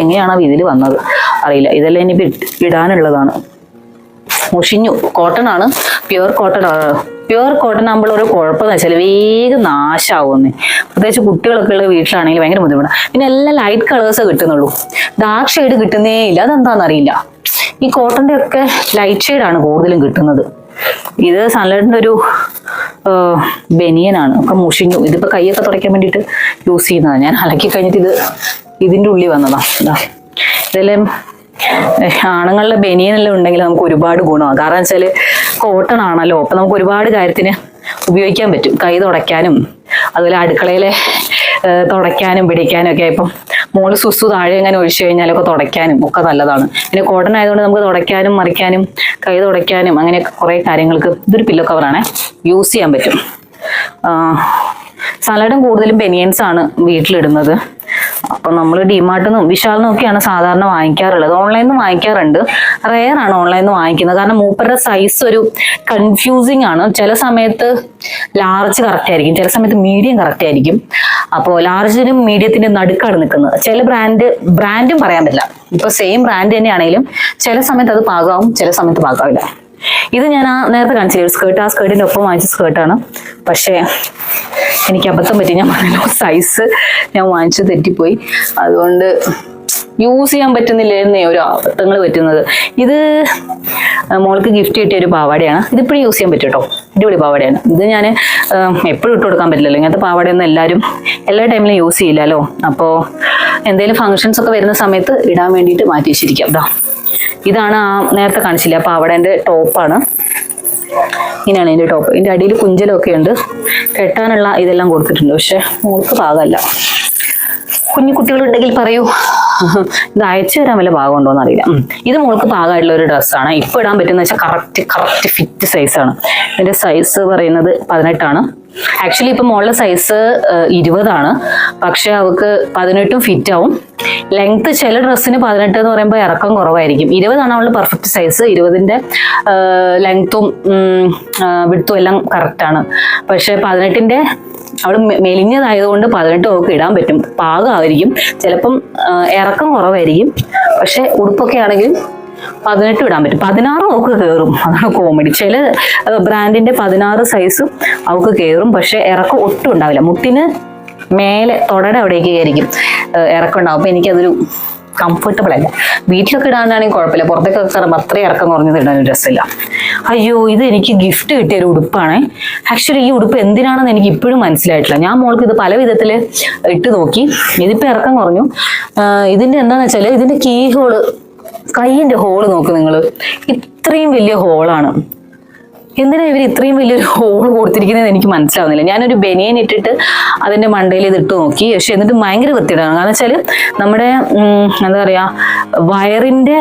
എങ്ങനെയാണോ ഇതിൽ വന്നത്. അറിയില്ല. ഇതെല്ലാം ഇനി ഇടാനുള്ളതാണ്. മുഷിഞ്ഞു. കോട്ടൺ ആണ്, പ്യുവർ കോട്ടൺ ആണ്. പ്യുവർ കോട്ടൺ ആകുമ്പോൾ ഒരു കുഴപ്പമെന്ന് വെച്ചാൽ വേഗം നാശമാവുന്നേ. പ്രത്യേകിച്ച് കുട്ടികളൊക്കെ ഉള്ള വീട്ടിലാണെങ്കിൽ ഭയങ്കര ബുദ്ധിമുട്ടാണ്. പിന്നെ എല്ലാം ലൈറ്റ് കളേഴ്സേ കിട്ടുന്നുള്ളൂ, ഡാർക്ക് ഷെയ്ഡ് കിട്ടുന്നേ ഇല്ല. അതെന്താണെന്ന് അറിയില്ല. ഈ കോട്ടന്റെ ഒക്കെ ലൈറ്റ് ഷെയ്ഡാണ് കൂടുതലും കിട്ടുന്നത്. ഇത് സൺലൈറ്റിന്റെ ഒരു ബനിയനാണ്, ഒക്കെ മുഷിഞ്ഞു. ഇതിപ്പോ കൈയൊക്കെ തുടയ്ക്കാൻ വേണ്ടിയിട്ട് യൂസ് ചെയ്യുന്നതാണ്. ഞാൻ അലക്കി കഴിഞ്ഞിട്ട് ഇതിന്റെ ഉള്ളിൽ വന്നതാ. ഇതെല്ലാം ആണുങ്ങളുടെ ബനിയനെല്ലാം ഉണ്ടെങ്കിൽ നമുക്ക് ഒരുപാട് ഗുണമാണ്. കാരണം വെച്ചാൽ കോട്ടൺ ആണല്ലോ, അപ്പൊ നമുക്ക് ഒരുപാട് കാര്യത്തിന് ഉപയോഗിക്കാൻ പറ്റും. കൈ തുടയ്ക്കാനും അതുപോലെ അടുക്കളയിലെ തുടയ്ക്കാനും പിടിക്കാനും ഒക്കെ. ഇപ്പം മോള് സുസു താഴെ എങ്ങനെ ഒഴിച്ചു കഴിഞ്ഞാലൊക്കെ തുടയ്ക്കാനും ഒക്കെ നല്ലതാണ്. പിന്നെ കോട്ടൺ ആയതുകൊണ്ട് നമുക്ക് തുടയ്ക്കാനും മറിക്കാനും കൈ തുടയ്ക്കാനും അങ്ങനെയൊക്കെ കുറേ കാര്യങ്ങൾക്ക് ഇതൊരു പില്ലോ കവറാണ്, യൂസ് ചെയ്യാൻ പറ്റും. സലാഡും കൂടുതലും ബനിയൻസ് ആണ് വീട്ടിലിടുന്നത്. അപ്പൊ നമ്മൾ ഡിമാർട്ടിൽ നിന്നും വിശാലിനും ഒക്കെയാണ് സാധാരണ വാങ്ങിക്കാറുള്ളത്. ഓൺലൈനിൽ നിന്ന് വാങ്ങിക്കാറുണ്ട്, റെയർ ആണ് ഓൺലൈനിൽ നിന്ന് വാങ്ങിക്കുന്നത്. കാരണം മൂപ്പരുടെ സൈസ് ഒരു കൺഫ്യൂസിങ് ആണ്. ചില സമയത്ത് ലാർജ് കറക്റ്റ് ആയിരിക്കും, ചില സമയത്ത് മീഡിയം കറക്റ്റ് ആയിരിക്കും. അപ്പോൾ ലാർജിനും മീഡിയത്തിന്റെ നടുക്കാണ് നിൽക്കുന്നത്. ചില ബ്രാൻഡും പറയാൻ പറ്റില്ല. ഇപ്പൊ സെയിം ബ്രാൻഡ് തന്നെയാണെങ്കിലും ചില സമയത്ത് അത് പാകാവും, ചില സമയത്ത് പാകാവില്ല. ഇത് ഞാൻ നേരത്തെ കാണിച്ചില്ലേ ഒരു സ്കേർട്ട്, ആ സ്കേർട്ടിന്റെ ഒപ്പം വാങ്ങിച്ച സ്കേർട്ടാണ്. പക്ഷേ എനിക്ക് അബദ്ധം പറ്റി, ഞാൻ പറഞ്ഞല്ലോ സൈസ് ഞാൻ വാങ്ങിച്ചു തെറ്റിപ്പോയി. അതുകൊണ്ട് യൂസ് ചെയ്യാൻ പറ്റുന്നില്ലെന്നേ ഒരു അബദ്ധങ്ങൾ പറ്റുന്നത്. ഇത് മോൾക്ക് ഗിഫ്റ്റ് കിട്ടിയ ഒരു പാവാടയാണ്. ഇതിപ്പോഴും യൂസ് ചെയ്യാൻ പറ്റും കേട്ടോ, അടിപൊളി പാവാടയാണ്. ഇത് ഞാൻ എപ്പോഴും ഇട്ട് കൊടുക്കാൻ പറ്റില്ലല്ലോ, ഇങ്ങനത്തെ പാവാടയൊന്നും എല്ലാ ടൈമിലും യൂസ് ചെയ്യില്ലല്ലോ. അപ്പോൾ എന്തെങ്കിലും ഫങ്ഷൻസ് ഒക്കെ വരുന്ന സമയത്ത് ഇടാൻ വേണ്ടിയിട്ട് മാറ്റി വെച്ചിരിക്കാം. ഇതാണ് ആ നേരത്തെ കാണിച്ചില്ല ആ പാവാടേൻ്റെ ടോപ്പാണ്. ഇങ്ങനെയാണ് ഇതിൻ്റെ ടോപ്പ്. ഇതിൻ്റെ അടിയിൽ കുഞ്ചലൊക്കെ ഉണ്ട്, കെട്ടാനുള്ള ഇതെല്ലാം കൊടുത്തിട്ടുണ്ട്. പക്ഷെ മോൾക്ക് പാകമല്ല. കുഞ്ഞു കുട്ടികളുണ്ടെങ്കിൽ പറയൂ, ഇത് അയച്ചു തരാൻ വല്ല ഭാഗമുണ്ടോ എന്ന് അറിയില്ല. ഇത് മോൾക്ക് പാകമായിട്ടുള്ള ഒരു ഡ്രസ്സാണ്. ഇപ്പൊ ഇടാൻ പറ്റുന്ന വെച്ചാൽ കറക്റ്റ് ഫിറ്റ് സൈസാണ്. ഇതിന്റെ സൈസ് പറയുന്നത് 18 ആക്ച്വലി ഇപ്പൊ മോളുടെ സൈസ് 20, പക്ഷെ അവൾക്ക് 18 ഫിറ്റ് ആവും. ലെങ്ത് ചില ഡ്രസ്സിന് 18 എന്ന് പറയുമ്പോൾ ഇറക്കം കുറവായിരിക്കും. 20 അവളുടെ പെർഫെക്റ്റ് സൈസ്. 20ന്റെ ലെങ്ത്തും വിഡ്ത്തും എല്ലാം കറക്റ്റാണ്. പക്ഷെ 18ന്റെ അവൾ മെലിഞ്ഞതായതുകൊണ്ട് 18 അവൾക്ക് ഇടാൻ പറ്റും, പാകമായിരിക്കും. ചിലപ്പം ഇറക്കം കുറവായിരിക്കും, പക്ഷെ ഉടുപ്പൊക്കെ ആണെങ്കിൽ 18 ഇടാൻ പറ്റും. 16 അവൾക്ക് കയറും. അതാണ് കോമഡി. ചില ബ്രാൻഡിന്റെ 16 സൈസും അവൾക്ക് കയറും, പക്ഷെ ഇറക്കം ഒട്ടും ഉണ്ടാവില്ല. മുട്ടിന് മേലെ തൊടയുടെ അവിടേക്ക് ആയിരിക്കും ഇറക്കം ഉണ്ടാവും. അപ്പൊ എനിക്കതൊരു കംഫർട്ടബിൾ അല്ല. വീട്ടിലൊക്കെ ഇടാനാണെങ്കിൽ കുഴപ്പമില്ല, പുറത്തേക്കൊക്കെ കയറുമ്പോൾ അത്രയും ഇറക്കം കുറഞ്ഞത് ഇടാനൊരു രസമില്ല. അയ്യോ, ഇത് എനിക്ക് ഗിഫ്റ്റ് കിട്ടിയ ഒരു ഉടുപ്പാണ്. ആക്ച്വലി ഈ ഉടുപ്പ് എന്തിനാണെന്ന് എനിക്ക് ഇപ്പോഴും മനസ്സിലായിട്ടില്ല. ഞാൻ മോൾക്ക് ഇത് പല വിധത്തിൽ ഇട്ട് നോക്കി. ഇതിപ്പോൾ ഇറക്കം കുറഞ്ഞു. ഇതിന്റെ എന്താണെന്ന് വെച്ചാൽ ഇതിന്റെ കീ ഹോള്, കൈയിന്റെ ഹോള് നോക്ക് നിങ്ങൾ, ഇത്രയും വലിയ ഹോളാണ്. എന്തിനാ ഇവർ ഇത്രയും വലിയൊരു ഹോൾ കൊടുത്തിരിക്കുന്നത് എനിക്ക് മനസ്സിലാവുന്നില്ല. ഞാനൊരു ബനിയൻ ഇട്ടിട്ട് അതിന്റെ മണ്ടയിൽ ഇത് ഇട്ട് നോക്കി, പക്ഷെ എന്നിട്ട് ഭയങ്കര വൃത്തിയിടാണ്. കാരണം വെച്ചാൽ നമ്മുടെ എന്താ പറയാ വയറിന്റെ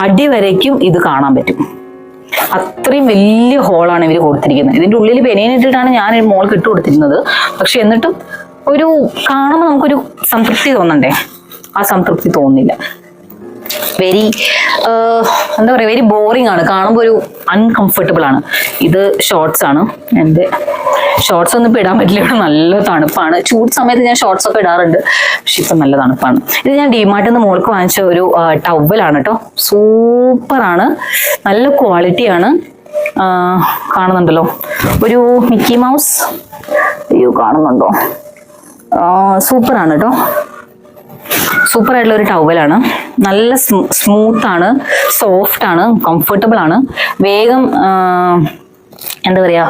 അടി വരയ്ക്കും ഇത് കാണാൻ പറ്റും. അത്രയും വലിയ ഹോളാണ് ഇവർ കൊടുത്തിരിക്കുന്നത്. ഇതിന്റെ ഉള്ളിൽ ബനിയൻ ഇട്ടിട്ടാണ് ഞാൻ മോൾക്ക് ഇട്ട് കൊടുത്തിരുന്നത്. പക്ഷെ എന്നിട്ടും ഒരു കാണുമ്പോൾ നമുക്കൊരു സംതൃപ്തി തോന്നണ്ടേ, ആ സംതൃപ്തി തോന്നുന്നില്ല. എന്താ പറയുക, വെരി ബോറിംഗ് ആണ്, കാണുമ്പോൾ ഒരു അൺകംഫർട്ടബിൾ ആണ്. ഇത് ഷോർട്സ് ആണ്. എൻ്റെ ഷോർട്സ് ഒന്നും ഇപ്പം ഇടാൻ പറ്റില്ല, ഇവിടെ നല്ല തണുപ്പാണ്. ചൂട് സമയത്ത് ഞാൻ ഷോർട്സ് ഒക്കെ ഇടാറുണ്ട്, പക്ഷെ ഇപ്പം നല്ല തണുപ്പാണ്. ഇത് ഞാൻ ഡിമാർട്ടിൽ നിന്ന് മോൾക്ക് വാങ്ങിച്ച ഒരു ടവലാണ് കേട്ടോ. സൂപ്പറാണ്, നല്ല ക്വാളിറ്റിയാണ്. കാണുന്നുണ്ടല്ലോ ഒരു മിക്കി മൗസ്, അയ്യോ കാണുന്നുണ്ടോ, സൂപ്പറാണ് കേട്ടോ. സൂപ്പർ ആയിട്ടുള്ള ഒരു ടവലാണ്. നല്ല സ്മൂത്ത് ആണ്, സോഫ്റ്റ് ആണ്, കംഫർട്ടബിൾ ആണ്. വേഗം എന്താ പറയാ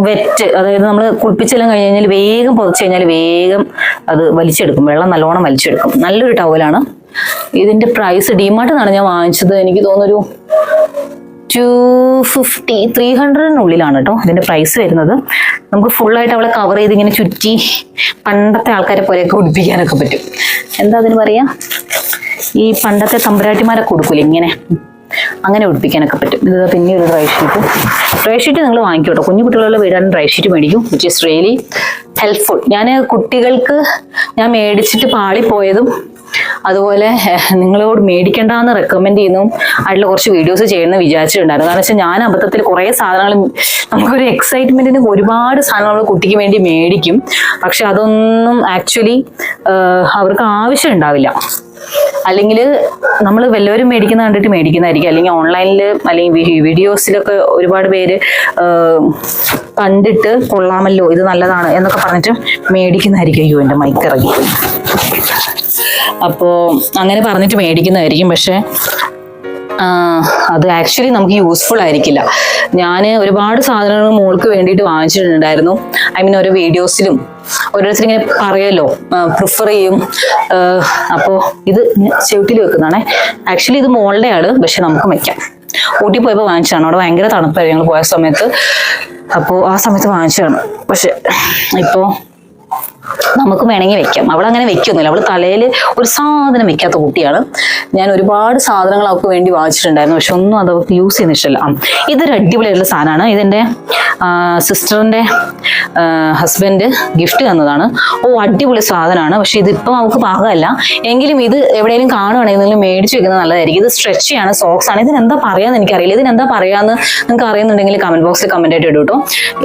വെറ്റ്, അതായത് നമ്മൾ കുളിപ്പിച്ചെല്ലാം കഴിഞ്ഞ് കഴിഞ്ഞാൽ വേഗം പുതച്ച് കഴിഞ്ഞാൽ വേഗം അത് വലിച്ചെടുക്കും, വെള്ളം നല്ലോണം വലിച്ചെടുക്കും. നല്ലൊരു ടവലാണ്. ഇതിന്റെ പ്രൈസ് ഡിമാർട്ടിൽ നിന്നാണ് ഞാൻ വാങ്ങിച്ചത്. എനിക്ക് തോന്നുന്നൊരു 250, 300-നുള്ളിലാണ് കേട്ടോ ഇതിന്റെ പ്രൈസ് വരുന്നത്. നമുക്ക് ഫുള്ളായിട്ട് അവളെ കവർ ചെയ്ത് ഇങ്ങനെ ചുറ്റി പണ്ടത്തെ ആൾക്കാരെ പോലെയൊക്കെ ഉടുപ്പിക്കാനൊക്കെ പറ്റും. എന്താ അതിന് പറയാ, ഈ പണ്ടത്തെ തമ്പുരാട്ടിമാരൊക്കെ ഉടുക്കൂലേ ഇങ്ങനെ, അങ്ങനെ ഉടുപ്പിക്കാനൊക്കെ പറ്റും. ഇത് പിന്നെ ഒരു ഡ്രൈ ഷീറ്റ് നിങ്ങൾ വാങ്ങിക്കോട്ടോ. കുഞ്ഞു കുട്ടികളുടെ വീടാണ് ഡ്രൈ ഷീറ്റ് മേടിക്കും, വിച്ച് ഈസ് റിയലി ഹെൽപ്ഫുൾ. ഞാൻ കുട്ടികൾക്ക് ഞാൻ മേടിച്ചിട്ട് പാളിപ്പോയതും അതുപോലെ നിങ്ങളോട് മേടിക്കേണ്ടെന്ന് റെക്കമെൻഡ് ചെയ്യുന്നതും ആയിട്ടുള്ള കുറച്ച് വീഡിയോസ് ചെയ്യണമെന്ന് വിചാരിച്ചിട്ടുണ്ടായിരുന്നു. കാരണം വെച്ചാൽ ഞാൻ അബദ്ധത്തിൽ കുറേ സാധനങ്ങൾ, നമുക്കൊരു എക്സൈറ്റ്മെന്റിന് ഒരുപാട് സാധനങ്ങൾ കുട്ടിക്ക് വേണ്ടി മേടിക്കും, പക്ഷെ അതൊന്നും ആക്ച്വലി അവർക്ക് ആവശ്യം ഉണ്ടാവില്ല. അല്ലെങ്കിൽ നമ്മൾ വല്ലവരും മേടിക്കുന്ന കണ്ടിട്ട് മേടിക്കുന്നതായിരിക്കും, അല്ലെങ്കിൽ ഓൺലൈനിൽ അല്ലെങ്കിൽ വീഡിയോസിലൊക്കെ ഒരുപാട് പേര് കണ്ടിട്ട് കൊള്ളാമല്ലോ ഇത് നല്ലതാണ് എന്നൊക്കെ പറഞ്ഞിട്ട് മേടിക്കുന്നതായിരിക്കും. അയ്യോ എൻ്റെ മൈക്ക് ഇറങ്ങി. അപ്പോൾ അങ്ങനെ പറഞ്ഞിട്ട് മേടിക്കുന്നതായിരിക്കും, പക്ഷെ അത് ആക്ച്വലി നമുക്ക് യൂസ്ഫുൾ ആയിരിക്കില്ല. ഞാൻ ഒരുപാട് സാധനങ്ങൾ മോൾക്ക് വേണ്ടിയിട്ട് വാങ്ങിച്ചിട്ടുണ്ടായിരുന്നു. ഐ മീൻ ഓരോ വീഡിയോസിലും ഓരോരുത്തർ ഇങ്ങനെ പറയുമല്ലോ പ്രിഫർ ചെയ്യും. അപ്പോൾ ഇത് ചെവിട്ടിൽ വെക്കുന്നതാണേ. ആക്ച്വലി ഇത് മോളുടെ ആണ്, പക്ഷെ നമുക്ക് വയ്ക്കാം. ഊട്ടി പോയപ്പോൾ വാങ്ങിച്ചതാണ്. അവിടെ ഭയങ്കര തണുപ്പായിരുന്നു ഞങ്ങൾ പോയ സമയത്ത്. അപ്പോൾ ആ സമയത്ത് വാങ്ങിച്ചതാണ്. പക്ഷെ ഇപ്പോൾ നമുക്ക് വേണമെങ്കിൽ വെക്കാം. അവളങ്ങനെ വെക്കൊന്നുമില്ല. അവൾ തലയിൽ ഒരു സാധനം വെക്കാത്ത കുട്ടിയാണ്. ഞാൻ ഒരുപാട് സാധനങ്ങൾ അവൾക്ക് വേണ്ടി വാങ്ങിച്ചിട്ടുണ്ടായിരുന്നു, പക്ഷെ ഒന്നും അത് അവൾക്ക് യൂസ് ചെയ്യുന്ന ഇഷ്ടമല്ല. ഇതൊരു അടിപൊളിയായിട്ടുള്ള സാധനമാണ്. ഇതെൻ്റെ സിസ്റ്ററിൻ്റെ ഹസ്ബൻഡ് ഗിഫ്റ്റ് തന്നതാണ്. അടിപൊളി സാധനമാണ്. പക്ഷെ ഇതിപ്പം അവൾക്ക് പാകമല്ല. എങ്കിലും ഇത് എവിടെയെങ്കിലും കാണുകയാണെങ്കിൽ മേടിച്ച് വെക്കുന്നത് നല്ലതായിരിക്കും. ഇത് സ്ട്രെച്ച് ചെയ്യാണ്, സോക്സ് ആണ്. ഇതിനെന്താ പറയാന്ന് എനിക്കറിയില്ല. ഇതിനെന്താ പറയാന്ന് നിങ്ങൾക്ക് അറിയുന്നുണ്ടെങ്കിൽ കമന്റ് ബോക്സിൽ കമന്റ് ആയിട്ട് ഇടും കേട്ടോ.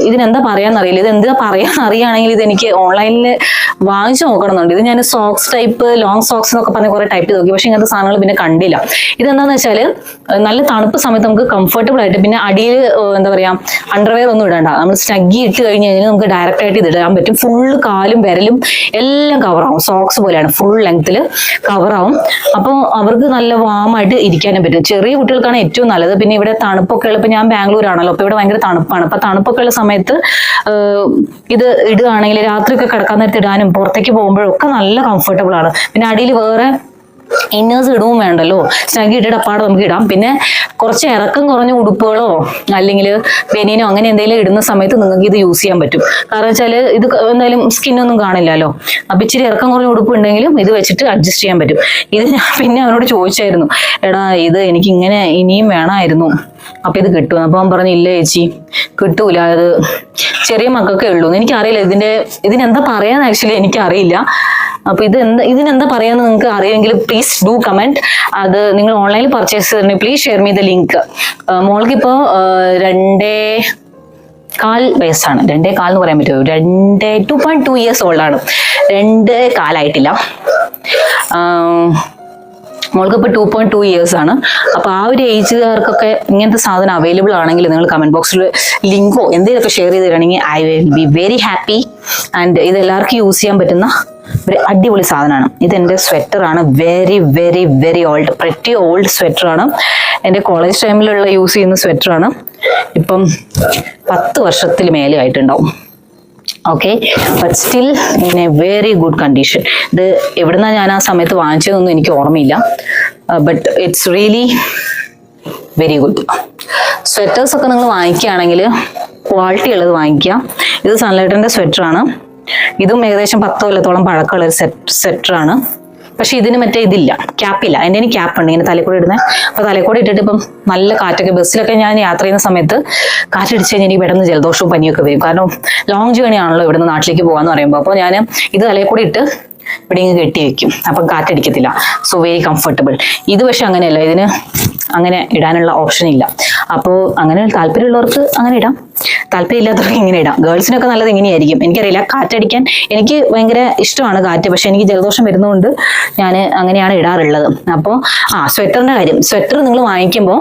ഇതിനെന്താ പറയാന്ന് അറിയില്ല. ഇത് എന്താ പറയാന്ന് അറിയുകയാണെങ്കിൽ ഇത് എനിക്ക് ഓൺലൈനിൽ വാങ്ങിച്ചു നോക്കണമെന്നുണ്ട്. ഇത് ഞാൻ സോക്സ് ടൈപ്പ്, ലോങ് സോക്സ് എന്നൊക്കെ പറഞ്ഞ് കുറെ ടൈപ്പ് നോക്കി, പക്ഷെ ഇങ്ങനത്തെ സാധനങ്ങൾ പിന്നെ കണ്ടില്ല. ഇതെന്താന്ന് വെച്ചാൽ നല്ല തണുപ്പ് സമയത്ത് നമുക്ക് കംഫർട്ടബിൾ ആയിട്ട്, പിന്നെ അടിയിൽ എന്താ പറയാ അണ്ടർവെയർ ഒന്നും ഇടണ്ട. നമ്മൾ സ്നഗ്ഗി ഇട്ട് കഴിഞ്ഞ് കഴിഞ്ഞാൽ നമുക്ക് ഡയറക്റ്റ് ആയിട്ട് ഇത് ഇടാൻ പറ്റും. ഫുള്ള് കാലും വിരലും എല്ലാം കവറാവും. സോക്സ് പോലെയാണ്, ഫുൾ ലെങ്ത്തിൽ കവറാവും. അപ്പോൾ അവർക്ക് നല്ല വാമായിട്ട് ഇരിക്കാനും പറ്റും. ചെറിയ കുട്ടികൾക്കാണ് ഏറ്റവും നല്ലത്. പിന്നെ ഇവിടെ തണുപ്പൊക്കെ ഉള്ള, ഇപ്പം ഞാൻ ബാംഗ്ലൂരാണല്ലോ, അപ്പോൾ ഇവിടെ ഭയങ്കര തണുപ്പാണ്. അപ്പം തണുപ്പൊക്കെ ഉള്ള സമയത്ത് ഇത് ഇടുകയാണെങ്കിൽ രാത്രിയൊക്കെ കിടക്കാൻ നേരത്ത് ഇടാനും പുറത്തേക്ക് പോകുമ്പോഴൊക്കെ നല്ല കംഫർട്ടബിൾ ആണ്. പിന്നെ അടിയിൽ വേറെ ഇന്നേഴ്സ് ഇടവും വേണ്ടല്ലോ, സ്നഗ്ഗി ഇട്ടിട്ട് അപ്പാടെ നമുക്ക് ഇടാം. പിന്നെ കുറച്ച് ഇറക്കം കുറഞ്ഞ ഉടുപ്പുകളോ അല്ലെങ്കിൽ ബനിയനോ അങ്ങനെ എന്തെങ്കിലും ഇടുന്ന സമയത്ത് നിങ്ങൾക്ക് ഇത് യൂസ് ചെയ്യാൻ പറ്റും. കാരണം വെച്ചാൽ ഇത് എന്തായാലും സ്കിന്നൊന്നും കാണില്ലല്ലോ. അപ്പം ഇച്ചിരി ഇറക്കം കുറഞ്ഞ ഉടുപ്പ് ഉണ്ടെങ്കിലും ഇത് വെച്ചിട്ട് അഡ്ജസ്റ്റ് ചെയ്യാൻ പറ്റും. ഇത് ഞാൻ പിന്നെ അവനോട് ചോദിച്ചായിരുന്നു, എടാ ഇത് എനിക്ക് ഇങ്ങനെ ഇനിയും വേണമായിരുന്നു, അപ്പൊ ഇത് കിട്ടും. അപ്പൊ അവൻ പറഞ്ഞു ഇല്ല ചേച്ചി കിട്ടൂല, അത് ചെറിയ മക്കൾക്കേ ഉള്ളൂ. എനിക്കറിയില്ല ഇതിനെന്താ പറയാന്ന് ആക്ച്വലി എനിക്കറിയില്ല. അപ്പൊ ഇതിനെന്താ പറയാന്ന് നിങ്ങൾക്ക് അറിയുമെങ്കിൽ പ്ലീസ് ഡു കമന്റ്. അത് നിങ്ങൾ ഓൺലൈനിൽ പർച്ചേസ് ചെയ്തിട്ടുണ്ടെങ്കിൽ please share me the link. മോൾക്കിപ്പോ 2.25 വയസ്സാണ്. 2.25 എന്ന് പറയാൻ പറ്റുമോ? 2.2 ഇയേഴ്സ് ഓൾഡ് ആണ്. 2.25 ആയിട്ടില്ല. മോൾക്ക് ഇപ്പോൾ 2.2 ഇയേഴ്സ് ആണ്. അപ്പോൾ ആ ഒരു ഏജുകാർക്കൊക്കെ ഇങ്ങനത്തെ സാധനം അവൈലബിൾ ആണെങ്കിൽ നിങ്ങൾ കമന്റ് ബോക്സിൽ ലിങ്കോ എന്തെങ്കിലുമൊക്കെ ഷെയർ ചെയ്ത് തരുകയാണെങ്കിൽ I will be very happy. And ഇത് എല്ലാവർക്കും യൂസ് ചെയ്യാൻ പറ്റുന്ന ഒരു അടിപൊളി സാധനമാണ്. ഇതെൻ്റെ സ്വെറ്ററാണ്. Very very very old, pretty old സ്വെറ്ററാണ്. എൻ്റെ കോളേജ് ടൈമിലുള്ള യൂസ് ചെയ്യുന്ന സ്വെറ്ററാണ്. ഇപ്പം 10 വർഷത്തിൽ മേലെ ആയിട്ടുണ്ടാവും. Okay, but still in A very good condition. ഇത് എവിടുന്നാ ഞാൻ ആ സമയത്ത് വാങ്ങിച്ചതൊന്നും എനിക്ക് ഓർമ്മയില്ല. But it's really very good. Sweaters ഒക്കെ നിങ്ങൾ വാങ്ങിക്കുകയാണെങ്കിൽ ക്വാളിറ്റി ഉള്ളത് വാങ്ങിക്കുക. ഇത് സൺലൈറ്ററിൻ്റെ സ്വെറ്ററാണ്. ഇതും ഏകദേശം 10 കൊല്ലത്തോളം പഴക്കമുള്ള ഒരു സ്വെറ്ററാണ്. പക്ഷെ ഇതിന് മറ്റേ ഇതില്ല, ക്യാപ്പില്ല. എൻ്റെ എനിക്ക് ക്യാപ്പ് ഉണ്ട് ഇങ്ങനെ തലക്കൂടി ഇടുന്നത്. അപ്പോൾ തലക്കൂടി ഇട്ടിട്ട് ഇപ്പം നല്ല കാറ്റൊക്കെ, ബസ്സിലൊക്കെ ഞാൻ യാത്ര ചെയ്യുന്ന സമയത്ത് കാറ്റടിച്ച് കഴിഞ്ഞാൽ എനിക്ക് പെട്ടെന്ന് ജലദോഷവും പനിയൊക്കെ വരും. കാരണം ലോങ് ജേണി ആണല്ലോ ഇവിടുന്ന് നാട്ടിലേക്ക് പോകാന്ന് പറയുമ്പോൾ. അപ്പോൾ ഞാൻ ഇത് തലക്കൂടി ഇട്ട് ഇവിടെ ഇങ്ങ് കെട്ടി വെക്കും, അപ്പം കാറ്റടിക്കത്തില്ല. So very comfortable. ഇത് പക്ഷെ അങ്ങനെയല്ല, ഇതിന് അങ്ങനെ ഇടാനുള്ള ഓപ്ഷൻ ഇല്ല. അപ്പോൾ അങ്ങനെ താല്പര്യമുള്ളവർക്ക് അങ്ങനെ ഇടാം, താല്പര്യമില്ലാത്തവർക്ക് ഇങ്ങനെ ഇടാം. ഗേൾസിനൊക്കെ നല്ലത് ഇങ്ങനെയായിരിക്കും. എനിക്കറിയില്ല, കാറ്റടിക്കാൻ എനിക്ക് ഭയങ്കര ഇഷ്ടമാണ് കാറ്റ്, പക്ഷെ എനിക്ക് ജലദോഷം വരുന്നതുകൊണ്ട് ഞാൻ അങ്ങനെയാണ് ഇടാറുള്ളത്. അപ്പോൾ സ്വെറ്ററിൻ്റെ കാര്യം, സ്വെറ്റർ നിങ്ങൾ വാങ്ങിക്കുമ്പോൾ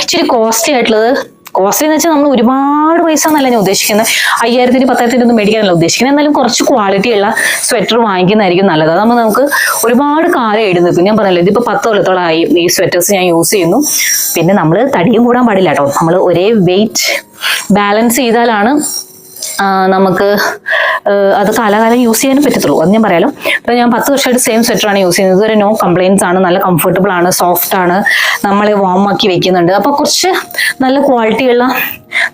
ഇച്ചിരി കോസ്റ്റ്ലി ആയിട്ടുള്ളത്, കോസ്റ്റ്ലി എന്ന് വെച്ചാൽ നമ്മൾ ഒരുപാട് പൈസ എന്നല്ല ഞാൻ ഉദ്ദേശിക്കുന്നത്. 5000-ന് 10,000-ന് ഒന്നും മേടിക്കാനല്ല ഉദ്ദേശിക്കുന്നത്. എന്നാലും കുറച്ച് ക്വാളിറ്റി ഉള്ള സ്വെറ്റർ വാങ്ങിക്കുന്നതായിരിക്കും നല്ലത്. അതാകുമ്പോൾ നമുക്ക് ഒരുപാട് കാലം ഇടുന്നു. ഇപ്പം ഞാൻ പറഞ്ഞല്ലോ, ഇതിപ്പോൾ 10 കൊല്ലത്തോളമായി ഈ സ്വെറ്റേഴ്സ് ഞാൻ യൂസ് ചെയ്യുന്നു. പിന്നെ നമ്മൾ തടിയും കൂടാൻ പാടില്ല കേട്ടോ. നമ്മൾ ഒരേ വെയിറ്റ് ബാലൻസ് ചെയ്താലാണ് നമുക്ക് അത് കാലാകാലം യൂസ് ചെയ്യാനും പറ്റത്തുള്ളൂ. അത് ഞാൻ പറയാലോ. അപ്പം ഞാൻ 10 വർഷമായിട്ട് സെയിം സ്വെറ്ററാണ് യൂസ് ചെയ്യുന്നത്. ഇതുവരെ നോ കംപ്ലയിൻസ് ആണ്. നല്ല കംഫർട്ടബിൾ ആണ്, സോഫ്റ്റ് ആണ്, നമ്മളെ വാം ആക്കി വെക്കുന്നുണ്ട്. അപ്പോൾ കുറച്ച് നല്ല ക്വാളിറ്റിയുള്ള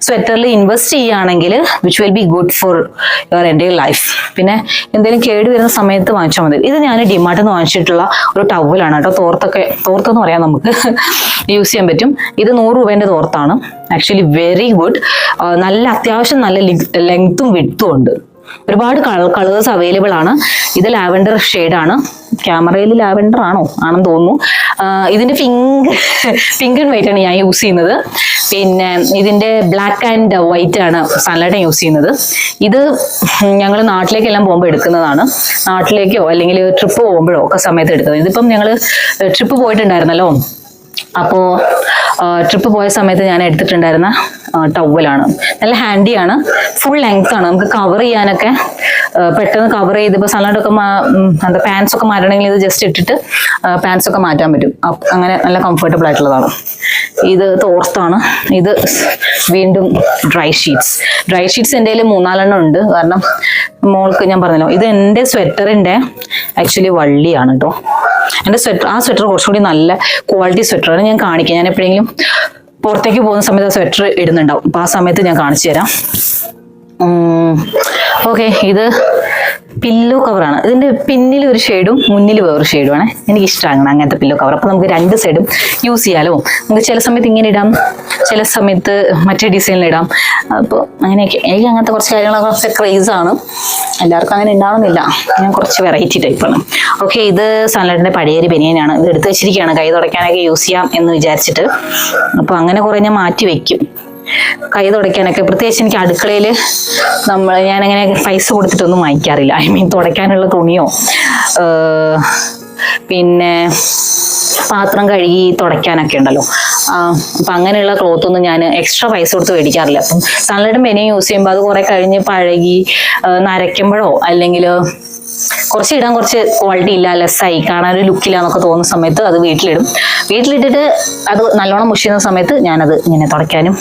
സ്വെറ്ററിൽ ഇൻവെസ്റ്റ് ചെയ്യുകയാണെങ്കിൽ which will be good for your entire life. പിന്നെ എന്തെങ്കിലും കേട് വരുന്ന സമയത്ത് വാങ്ങിച്ചാൽ മതി. ഇത് ഞാൻ ഡിമാർട്ടിൽ നിന്ന് വാങ്ങിച്ചിട്ടുള്ള ഒരു ടവലാണ് കേട്ടോ. തോർത്തെന്ന് പറയാൻ നമുക്ക് യൂസ് ചെയ്യാൻ പറ്റും. ഇത് 100 രൂപേൻ്റെ തോർത്താണ്. Actually very good. നല്ല അത്യാവശ്യം നല്ല ലെങ്ത്തും വിഡ്ത്തും ഉണ്ട്. ഒരുപാട് കളേഴ്സ് അവൈലബിൾ ആണ്. ഇത് ലാവൻഡർ ഷെയ്ഡാണ്. ക്യാമറയിൽ ലാവൻഡർ ആണെന്ന് തോന്നുന്നു. ഇതിന്റെ പിങ്ക് ആൻഡ് വൈറ്റ് ആണ് ഞാൻ യൂസ് ചെയ്യുന്നത്. പിന്നെ ഇതിന്റെ ബ്ലാക്ക് ആൻഡ് വൈറ്റ് ആണ് സൺലൈറ്റ് യൂസ് ചെയ്യുന്നത്. ഇത് ഞങ്ങൾ നാട്ടിലേക്കെല്ലാം പോകുമ്പോൾ എടുക്കുന്നതാണ്. നാട്ടിലേക്കോ അല്ലെങ്കിൽ ട്രിപ്പ് പോകുമ്പോഴോ ഒക്കെ സമയത്ത് എടുക്കുന്നത്. ഇതിപ്പം ഞങ്ങൾ ട്രിപ്പ് പോയിട്ടുണ്ടായിരുന്നല്ലോ, അപ്പോൾ ട്രിപ്പ് പോയ സമയത്ത് ഞാൻ എടുത്തിട്ടുണ്ടായിരുന്ന ടവലാണ്. നല്ല ഹാൻഡിയാണ്, ഫുൾ ലെങ്ത് ആണ്. നമുക്ക് കവർ ചെയ്യാനൊക്കെ പെട്ടെന്ന് കവർ ചെയ്ത് ഇപ്പോൾ സൺലൈറ്റൊക്കെ എന്താ പാൻസ് ഒക്കെ മാറ്റണമെങ്കിൽ ഇത് ജസ്റ്റ് ഇട്ടിട്ട് പാൻസ് ഒക്കെ മാറ്റാൻ പറ്റും. അങ്ങനെ നല്ല കംഫർട്ടബിൾ ആയിട്ടുള്ളതാണ്. ഇത് തോർത്താണ്. ഇത് വീണ്ടും ഡ്രൈ ഷീറ്റ്സ് എൻ്റെ കയ്യിൽ 3-4 ഉണ്ട്. കാരണം മോൾക്ക് ഞാൻ പറഞ്ഞല്ലോ, ഇത് എൻ്റെ സ്വെറ്ററിൻ്റെ ആക്ച്വലി വള്ളിയാണ് കേട്ടോ. എൻ്റെ ആ സ്വെറ്റർ കുറച്ചുകൂടി നല്ല ക്വാളിറ്റി സ്വെറ്ററാണ്. ഞാൻ കാണിക്കാം. ഞാൻ എപ്പോഴെങ്കിലും പുറത്തേക്ക് പോകുന്ന സമയത്ത് ആ സ്വെറ്റർ ഇടുന്നുണ്ടാവും. അപ്പോൾ ആ സമയത്ത് ഞാൻ കാണിച്ചു തരാം. ഓക്കെ, ഇത് പില്ലോ കവറാണ്. ഇതിന്റെ പിന്നിൽ ഒരു ഷെയ്ഡും മുന്നിൽ വേറൊരു ഷെയ്ഡുമാണ്. എനിക്ക് ഇഷ്ടമാണ് അങ്ങനത്തെ പില്ലോ കവർ. അപ്പോൾ നമുക്ക് 2 സൈഡും യൂസ് ചെയ്യാലോ. നമുക്ക് ചില സമയത്ത് ഇങ്ങനെ ഇടാം, ചില സമയത്ത് മറ്റേ ഡിസൈനിൽ ഇടാം. അപ്പോൾ അങ്ങനെയൊക്കെ എനിക്ക് അങ്ങനത്തെ കുറച്ച് കാര്യങ്ങളൊക്കെ ക്രേസാണ്. എല്ലാവർക്കും അങ്ങനെ ഉണ്ടാവുന്നില്ല. ഞാൻ കുറച്ച് വെറൈറ്റി ടൈപ്പാണ്. ഓക്കെ, ഇത് സൺലൈറ്റിന്റെ പഴയൊരു ബനിയനാണ്. ഇത് എടുത്ത് വെച്ചിരിക്കുകയാണ്, കൈ തുടയ്ക്കാനൊക്കെ യൂസ് ചെയ്യാം എന്ന് വിചാരിച്ചിട്ട്. അപ്പോൾ അങ്ങനെ കുറേ ഞാൻ മാറ്റി വെക്കും കൈ തുടയ്ക്കാനൊക്കെ. പ്രത്യേകിച്ച് എനിക്ക് അടുക്കളയിൽ ഞാനങ്ങനെ പൈസ കൊടുത്തിട്ടൊന്നും വാങ്ങിക്കാറില്ല. തുടയ്ക്കാനുള്ള തുണിയോ പിന്നെ പാത്രം കഴുകി തുടയ്ക്കാനൊക്കെ ഉണ്ടല്ലോ, അപ്പം അങ്ങനെയുള്ള ക്ലോത്തൊന്നും ഞാൻ എക്സ്ട്രാ പൈസ കൊടുത്ത് മേടിക്കാറില്ല. അപ്പം സൺലൈറ്റും ബനിയൻ യൂസ് ചെയ്യുമ്പോൾ അത് കുറേ കഴിഞ്ഞ് പഴകി നരയ്ക്കുമ്പോഴോ അല്ലെങ്കിൽ കുറച്ച് ഇടാൻ കുറച്ച് ക്വാളിറ്റി ഇല്ല, ലെസ്സായി കാണാൻ ഒരു ലുക്കില്ല എന്നൊക്കെ തോന്നുന്ന സമയത്ത് അത് വീട്ടിലിട്ടിട്ട് അത് നല്ലോണം മുഷ് ചെയ്യുന്ന സമയത്ത് ഞാനത് ഇങ്ങനെ തുടയ്ക്കാനും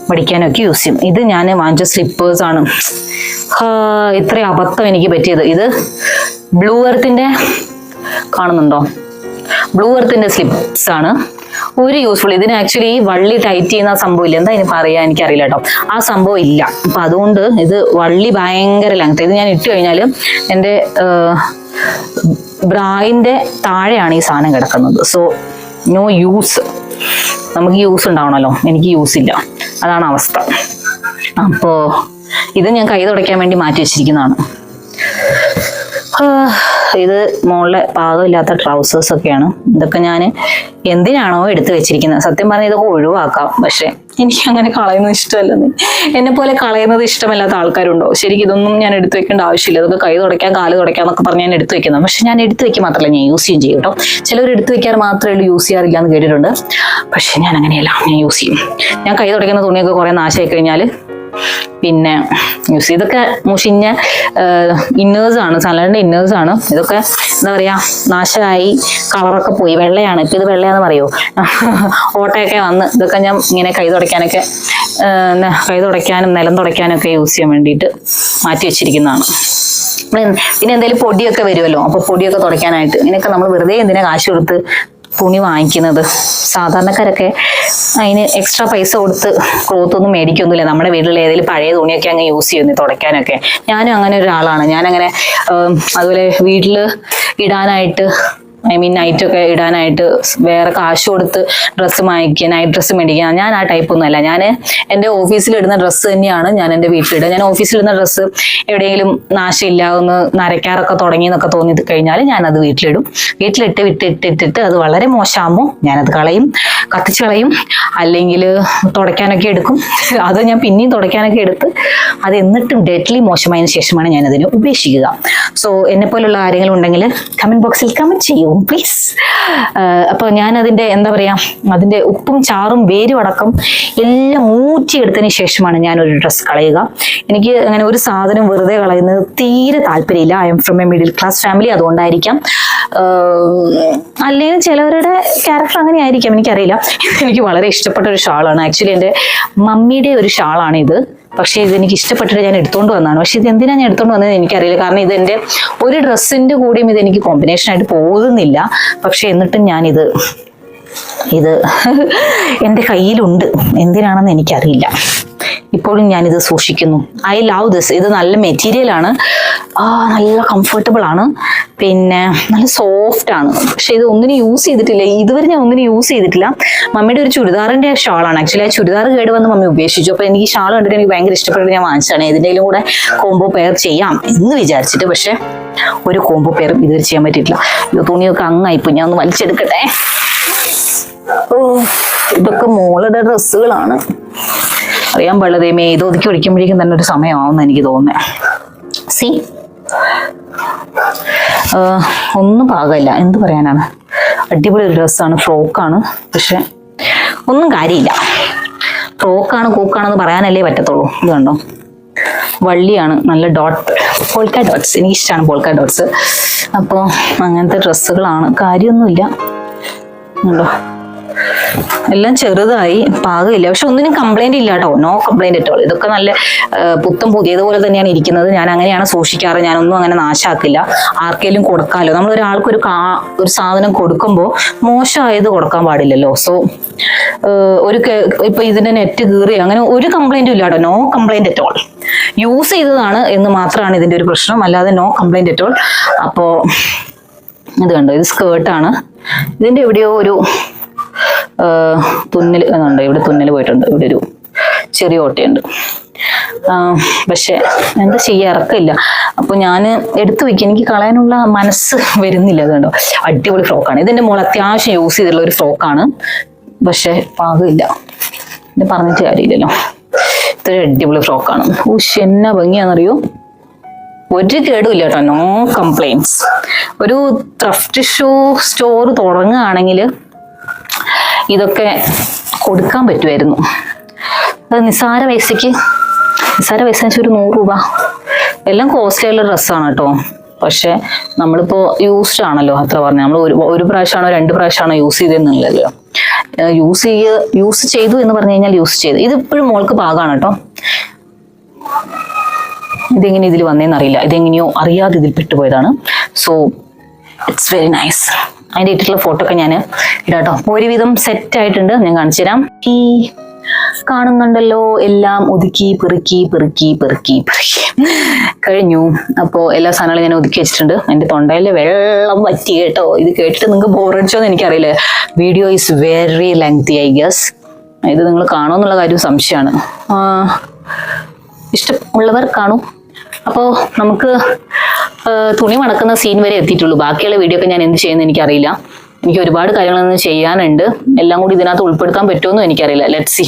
പഠിക്കാനും ഒക്കെ യൂസ് ചെയ്യും. ഇത് ഞാൻ വാങ്ങിച്ച സ്ലിപ്പേഴ്സാണ്. ഇത്രയും അബദ്ധം എനിക്ക് പറ്റിയത്. ഇത് ബ്ലൂ എർത്തിന്റെ കാണുന്നുണ്ടോ? ബ്ലൂ എർത്തിന്റെ സ്ലിപ്സ് ആണ്. ഒരു യൂസ്ഫുൾ. ഇതിന് ആക്ച്വലി വള്ളി ടൈറ്റ് ചെയ്യുന്ന സംഭവം ഇല്ല. എന്താ ഇതിന് പറയാ എനിക്കറിയില്ല കേട്ടോ. ആ സംഭവം ഇല്ല. അപ്പൊ അതുകൊണ്ട് ഇത് വള്ളി ഭയങ്കര ലെങ്ത്. ഇത് ഞാൻ ഇട്ട് കഴിഞ്ഞാൽ എൻ്റെ ബ്രായിന്റെ താഴെയാണ് ഈ സാധനം കിടക്കുന്നത്. So no use. നമുക്ക് യൂസ് ഉണ്ടാവണമല്ലോ, എനിക്ക് യൂസ് ഇല്ല. അതാണ് അവസ്ഥ. അപ്പോൾ ഇത് ഞാൻ കൈ തുടയ്ക്കാൻ വേണ്ടി മാറ്റി വെച്ചിരിക്കുന്നതാണ്. ഇത് മോളുടെ പാകമില്ലാത്ത ട്രൗസേഴ്സ് ഒക്കെയാണ്. ഇതൊക്കെ ഞാൻ എന്തിനാണോ എടുത്തു വെച്ചിരിക്കുന്നത്. സത്യം പറഞ്ഞാൽ ഇതൊക്കെ ഒഴിവാക്കാം, പക്ഷെ എനിക്ക് അങ്ങനെ കളയുന്നത് ഇഷ്ടമല്ലെന്ന്. എന്നെ പോലെ കളയുന്നത് ഇഷ്ടമല്ലാത്ത ആൾക്കാരുണ്ടോ? ശരിക്കും ഇതൊന്നും ഞാൻ എടുത്തു വെക്കേണ്ട ആവശ്യമില്ല. ഇതൊക്കെ കൈ തുടയ്ക്കാം, കാല് തുടയ്ക്കാം എന്നൊക്കെ പറഞ്ഞ് ഞാൻ എടുത്തു വെക്കുന്നത്. പക്ഷെ ഞാൻ എടുത്തു വെക്കുക മാത്രമല്ല, ഞാൻ യൂസ് ചെയ്യും കേട്ടോ. ചിലവർ എടുത്തു വെക്കാൻ മാത്രമേ ഉള്ളൂ, യൂസ് ചെയ്യാറില്ല എന്ന് കേട്ടിട്ടുണ്ട്. പക്ഷെ ഞാൻ അങ്ങനെയല്ല, ഞാൻ യൂസ് ചെയ്യും. ഞാൻ കൈ തുടയ്ക്കുന്ന തുണിയൊക്കെ കുറേ നാശമായി കഴിഞ്ഞാൽ പിന്നെ യൂസ്. ഇതൊക്കെ മുഷിഞ്ഞ ഇന്നേഴ്സാണ്, സൺലൈറ്റിന്റെ ഇന്നേഴ്സാണ്. ഇതൊക്കെ എന്താ പറയാ, നാശമായി കളറൊക്കെ പോയി, വെള്ളയാണ്. ഇപ്പം ഇത് വെള്ളയാന്ന് പറയോ, ഓട്ടയൊക്കെ വന്ന്. ഇതൊക്കെ ഞാൻ ഇങ്ങനെ കൈ തുടയ്ക്കാനൊക്കെ കൈ തുടയ്ക്കാനും നിലം തുടയ്ക്കാനും ഒക്കെ യൂസ് ചെയ്യാൻ വേണ്ടിയിട്ട് മാറ്റി വെച്ചിരിക്കുന്നതാണ്. പിന്നെ എന്തെങ്കിലും പൊടിയൊക്കെ വരുമല്ലോ, അപ്പോൾ പൊടിയൊക്കെ തുടയ്ക്കാനായിട്ട്. ഇങ്ങനെയൊക്കെ നമ്മൾ വെറുതെ എന്തിനാ കാശ് കൊടുത്ത് തുണി വാങ്ങിക്കുന്നത്? സാധാരണക്കാരൊക്കെ അതിന് എക്സ്ട്രാ പൈസ കൊടുത്ത് ക്ലോത്ത് ഒന്നും മേടിക്കൊന്നുമില്ല. നമ്മുടെ വീട്ടിൽ ഏതെങ്കിലും പഴയ തുണിയൊക്കെ അങ്ങ് യൂസ് ചെയ്യുന്നു തുടയ്ക്കാനൊക്കെ. ഞാനും അങ്ങനെ ഒരാളാണ്. ഞാനങ്ങനെ അതുപോലെ വീട്ടിൽ ഇടാനായിട്ട് നൈറ്റൊക്കെ ഇടാനായിട്ട് വേറെ കാശ് കൊടുത്ത് ഡ്രസ്സ് വാങ്ങിക്കുക, നൈറ്റ് ഡ്രസ്സ് മേടിക്കുക, ഞാൻ ആ ടൈപ്പൊന്നുമല്ല. ഞാൻ എൻ്റെ ഓഫീസിലിടുന്ന ഡ്രസ്സ് തന്നെയാണ് ഞാൻ എൻ്റെ വീട്ടിലിടുക. ഞാൻ ഓഫീസിലിടുന്ന ഡ്രസ്സ് എവിടെയെങ്കിലും നാശമില്ല, ഒന്ന് നരയ്ക്കാറൊക്കെ തുടങ്ങി എന്നൊക്കെ തോന്നി കഴിഞ്ഞാൽ ഞാനത് വീട്ടിലിടും. വീട്ടിലിട്ടിട്ട് അത് വളരെ മോശമാകുമ്പോൾ ഞാനത് കത്തിച്ച് കളയും, അല്ലെങ്കിൽ തുടയ്ക്കാനൊക്കെ എടുക്കും. അത് ഞാൻ പിന്നെയും തുടയ്ക്കാനൊക്കെ എടുത്ത് അത് എന്നിട്ടും ഡെഡ്ലി മോശമായതിനു ശേഷമാണ് ഞാനതിനെ ഉപേക്ഷിക്കുക. സോ എന്നെ പോലുള്ള കാര്യങ്ങൾ ഉണ്ടെങ്കിൽ കമന്റ് ബോക്സിൽ കമന്റ് ചെയ്യൂ പ്ലീസ്. അപ്പോൾ ഞാൻ അതിൻ്റെ എന്താ പറയാ, അതിൻ്റെ ഉപ്പും ചാറും വേരും അടക്കം എല്ലാം ഊറ്റിയെടുത്തതിന് ശേഷമാണ് ഞാനൊരു ഡ്രസ്സ് കളയുക. എനിക്ക് അങ്ങനെ ഒരു സാധനം വെറുതെ കളയുന്നത് തീരെ താല്പര്യമില്ല. I am from A middle class family, അതുകൊണ്ടായിരിക്കാം. അല്ലെങ്കിൽ ചിലവരുടെ ക്യാരക്ടർ അങ്ങനെ ആയിരിക്കാം, എനിക്കറിയില്ല. എനിക്ക് വളരെ ഇഷ്ടപ്പെട്ട ഒരു ഷാളാണ്. ആക്ച്വലി എൻ്റെ മമ്മിയുടെ ഒരു ഷാളാണ് ഇത്. പക്ഷേ ഇതെനിക്ക് ഇഷ്ടപ്പെട്ടിട്ട് ഞാൻ എടുത്തുകൊണ്ട് വന്നതാണ്. പക്ഷെ ഇത് എന്തിനാണ് ഞാൻ എടുത്തുകൊണ്ട് വന്നത് എനിക്കറിയില്ല. കാരണം ഇതെൻ്റെ ഒരു ഡ്രസ്സിൻ്റെ കൂടെയും ഇതെനിക്ക് കോമ്പിനേഷനായിട്ട് പോകുന്നില്ല. പക്ഷെ എന്നിട്ടും ഞാനിത് എൻ്റെ കയ്യിലുണ്ട്. എന്തിനാണെന്ന് എനിക്കറിയില്ല. ഇപ്പം ഇപ്പോഴും ഞാനിത് സൂക്ഷിക്കുന്നു. I love this. ഇത് നല്ല മെറ്റീരിയലാണ്, നല്ല കംഫർട്ടബിൾ ആണ്, പിന്നെ നല്ല സോഫ്റ്റ് ആണ്. പക്ഷെ ഇത് ഒന്നിനും യൂസ് ചെയ്തിട്ടില്ല, ഇതുവരെ ഞാൻ ഒന്നിനും യൂസ് ചെയ്തിട്ടില്ല. മമ്മിയുടെ ഒരു ചുരിദാറിന്റെ ഷാളാണ്. ആക്ച്വലി ആ ചുരിദാർ കേട് വന്ന് മമ്മി ഉപേക്ഷിച്ചു. അപ്പൊ എനിക്ക് ഷാൾ കണ്ടിട്ട് എനിക്ക് ഭയങ്കര ഇഷ്ടപ്പെട്ട് ഞാൻ വാങ്ങിച്ചതാണ്. ഇതിൻ്റെയും കൂടെ കോംബോ പെയർ ചെയ്യാം എന്ന് വിചാരിച്ചിട്ട്, പക്ഷെ ഒരു കോംബോ പെയറും ഇതുവരെ ചെയ്യാൻ പറ്റിയിട്ടില്ല. ഇത് തുണിയൊക്കെ അങ്ങായിപ്പോ, ഞാൻ ഒന്ന് വലിച്ചെടുക്കട്ടെ. ഇതൊക്കെ മോളുടെ ഡ്രസ്സുകളാണ്. അറിയാൻ പാടില്ലതേ ഇത് ഒതുക്കി ഒഴിക്കുമ്പോഴേക്കും തന്നെ ഒരു സമയമാവുമെന്ന് എനിക്ക് തോന്നുന്നത്. സി ഒന്നും പാകമില്ല, എന്ത് പറയാനാണ്. അടിപൊളി ഒരു ഡ്രസ്സാണ്, ഫ്രോക്കാണ്, പക്ഷെ ഒന്നും കാര്യമില്ല. ഫ്രോക്കാണ് കൂക്കാണെന്ന് പറയാനല്ലേ പറ്റത്തുള്ളൂ. ഇത് കണ്ടോ, വള്ളിയാണ്, നല്ല ഡോട്ട്, പോൾക്ക ഡോട്ട്സ്. എനിക്കിഷ്ടമാണ് പോൾക്ക ഡോട്ട്സ്. അപ്പോൾ അങ്ങനത്തെ ഡ്രസ്സുകളാണ്, കാര്യമൊന്നുമില്ല. ഉണ്ടോ, എല്ലാം ചെറുതായി, പാകമില്ല. പക്ഷെ ഒന്നിനും കംപ്ലൈന്റ് ഇല്ല കേട്ടോ, നോ കംപ്ലൈന്റ് ഇട്ടോ. ഇതൊക്കെ നല്ല പുത്തം പുതിയതുപോലെ തന്നെയാണ് ഇരിക്കുന്നത്. ഞാൻ അങ്ങനെയാണ് സൂക്ഷിക്കാറ്. ഞാനൊന്നും അങ്ങനെ നാശാക്കില്ല. ആർക്കെങ്കിലും കൊടുക്കാമല്ലോ, നമ്മൾ ഒരാൾക്ക് ഒരു സാധനം കൊടുക്കുമ്പോൾ മോശമായത് കൊടുക്കാൻ പാടില്ലല്ലോ. സോ ഇപ്പൊ ഇതിന്റെ നെറ്റ് കീറി അങ്ങനെ ഒരു കംപ്ലൈന്റും ഇല്ല കേട്ടോ, no complaint at all. Use ചെയ്തതാണ് എന്ന് മാത്രമാണ് ഇതിന്റെ ഒരു പ്രശ്നം, അല്ലാതെ നോ കംപ്ലൈന്റ് അറ്റ് ഓൾ. അപ്പോ ഇത് കണ്ടോ, ഇത് സ്കേർട്ടാണ്. ഇതിന്റെ എവിടെയോ ഒരു തുന്നൽ എന്നുണ്ട്, ഇവിടെ തുന്നൽ പോയിട്ടുണ്ട്, ഇവിടെ ഒരു ചെറിയ ഓട്ടയുണ്ട്. പക്ഷെ എന്താ ചെയ്യാ, ഇറക്കില്ല. അപ്പൊ ഞാൻ എടുത്തു വെക്കും, എനിക്ക് കളയാനുള്ള മനസ്സ് വരുന്നില്ല. അതുകൊണ്ടോ, അടിപൊളി ഫ്രോക്കാണ്. ഇതിന്റെ മോൾ അത്യാവശ്യം യൂസ് ചെയ്തിട്ടുള്ള ഒരു ഫ്രോക്കാണ്, പക്ഷെ പാകമില്ല. ഇത് പറഞ്ഞിട്ട് കാര്യമില്ലല്ലോ. ഇതൊരു അടിപൊളി ഫ്രോക്കാണ്. എന്നാ ഭംഗിയാണെന്നറിയോ, ഒരു കേടുമില്ല കേട്ടോ, നോ കംപ്ലൈൻറ്റ്സ്. ഒരു ത്രഫ്റ്റ് സ്റ്റോർ തുടങ്ങുകയാണെങ്കിൽ ഇതൊക്കെ കൊടുക്കാൻ പറ്റുമായിരുന്നു. അത് നിസ്സാര പൈസയ്ക്ക് വെച്ചാൽ ഒരു 100 രൂപ. എല്ലാം കോസ്റ്റ്ലി ആയിട്ടുള്ള ഡ്രസ്സാണ് കേട്ടോ. പക്ഷെ നമ്മളിപ്പോ യൂസ്ഡ് ആണല്ലോ, അത്ര പറഞ്ഞ നമ്മൾ ഒരു പ്രാവശ്യമാണോ 2 പ്രാവശ്യമാണോ യൂസ് ചെയ്തെന്നുള്ളല്ലോ. യൂസ് ചെയ്തു എന്ന് പറഞ്ഞു കഴിഞ്ഞാൽ യൂസ് ചെയ്തു. ഇതിപ്പോഴും മോൾക്ക് പാകമാണ് കേട്ടോ. ഇതെങ്ങനെ ഇതിൽ വന്നേന്ന് അറിയില്ല, ഇതെങ്ങനെയോ അറിയാതെ ഇതിൽ പെട്ടുപോയതാണ്. So it's very nice. അതിൻ്റെ ഇട്ടിട്ടുള്ള ഫോട്ടോ ഒക്കെ ഞാൻ ഇടാട്ടോ. ഒരുവിധം സെറ്റ് ആയിട്ടുണ്ട്, ഞാൻ കാണിച്ചു തരാം. കാണുന്നുണ്ടല്ലോ, എല്ലാം ഒതുക്കി പെറുക്കി കഴിഞ്ഞു. അപ്പോൾ എല്ലാ സാധനങ്ങളും ഞാൻ ഒതുക്കി വെച്ചിട്ടുണ്ട്. എൻ്റെ തൊണ്ടയിലെ വെള്ളം വറ്റി കേട്ടോ. ഇത് കേട്ടിട്ട് നിങ്ങൾക്ക് ബോറടിച്ചോന്ന് എനിക്കറിയില്ല. Video is very lengthy I guess. ഇത് നിങ്ങൾ കാണുമെന്നുള്ള കാര്യം സംശയമാണ്. ഇഷ്ടമുള്ളവർ കാണൂ. അപ്പോൾ നമുക്ക് തുണി മടക്കുന്ന സീൻ വരെ എത്തിയിട്ടുള്ളൂ. ബാക്കിയുള്ള വീഡിയോ ഒക്കെ ഞാൻ എന്ത് ചെയ്യുന്നത് എനിക്കറിയില്ല. എനിക്ക് ഒരുപാട് കാര്യങ്ങളൊന്നും ചെയ്യാനുണ്ട്. എല്ലാം കൂടി ഇതിനകത്ത് ഉൾപ്പെടുത്താൻ പറ്റുമെന്നും എനിക്കറിയില്ല. Let's see.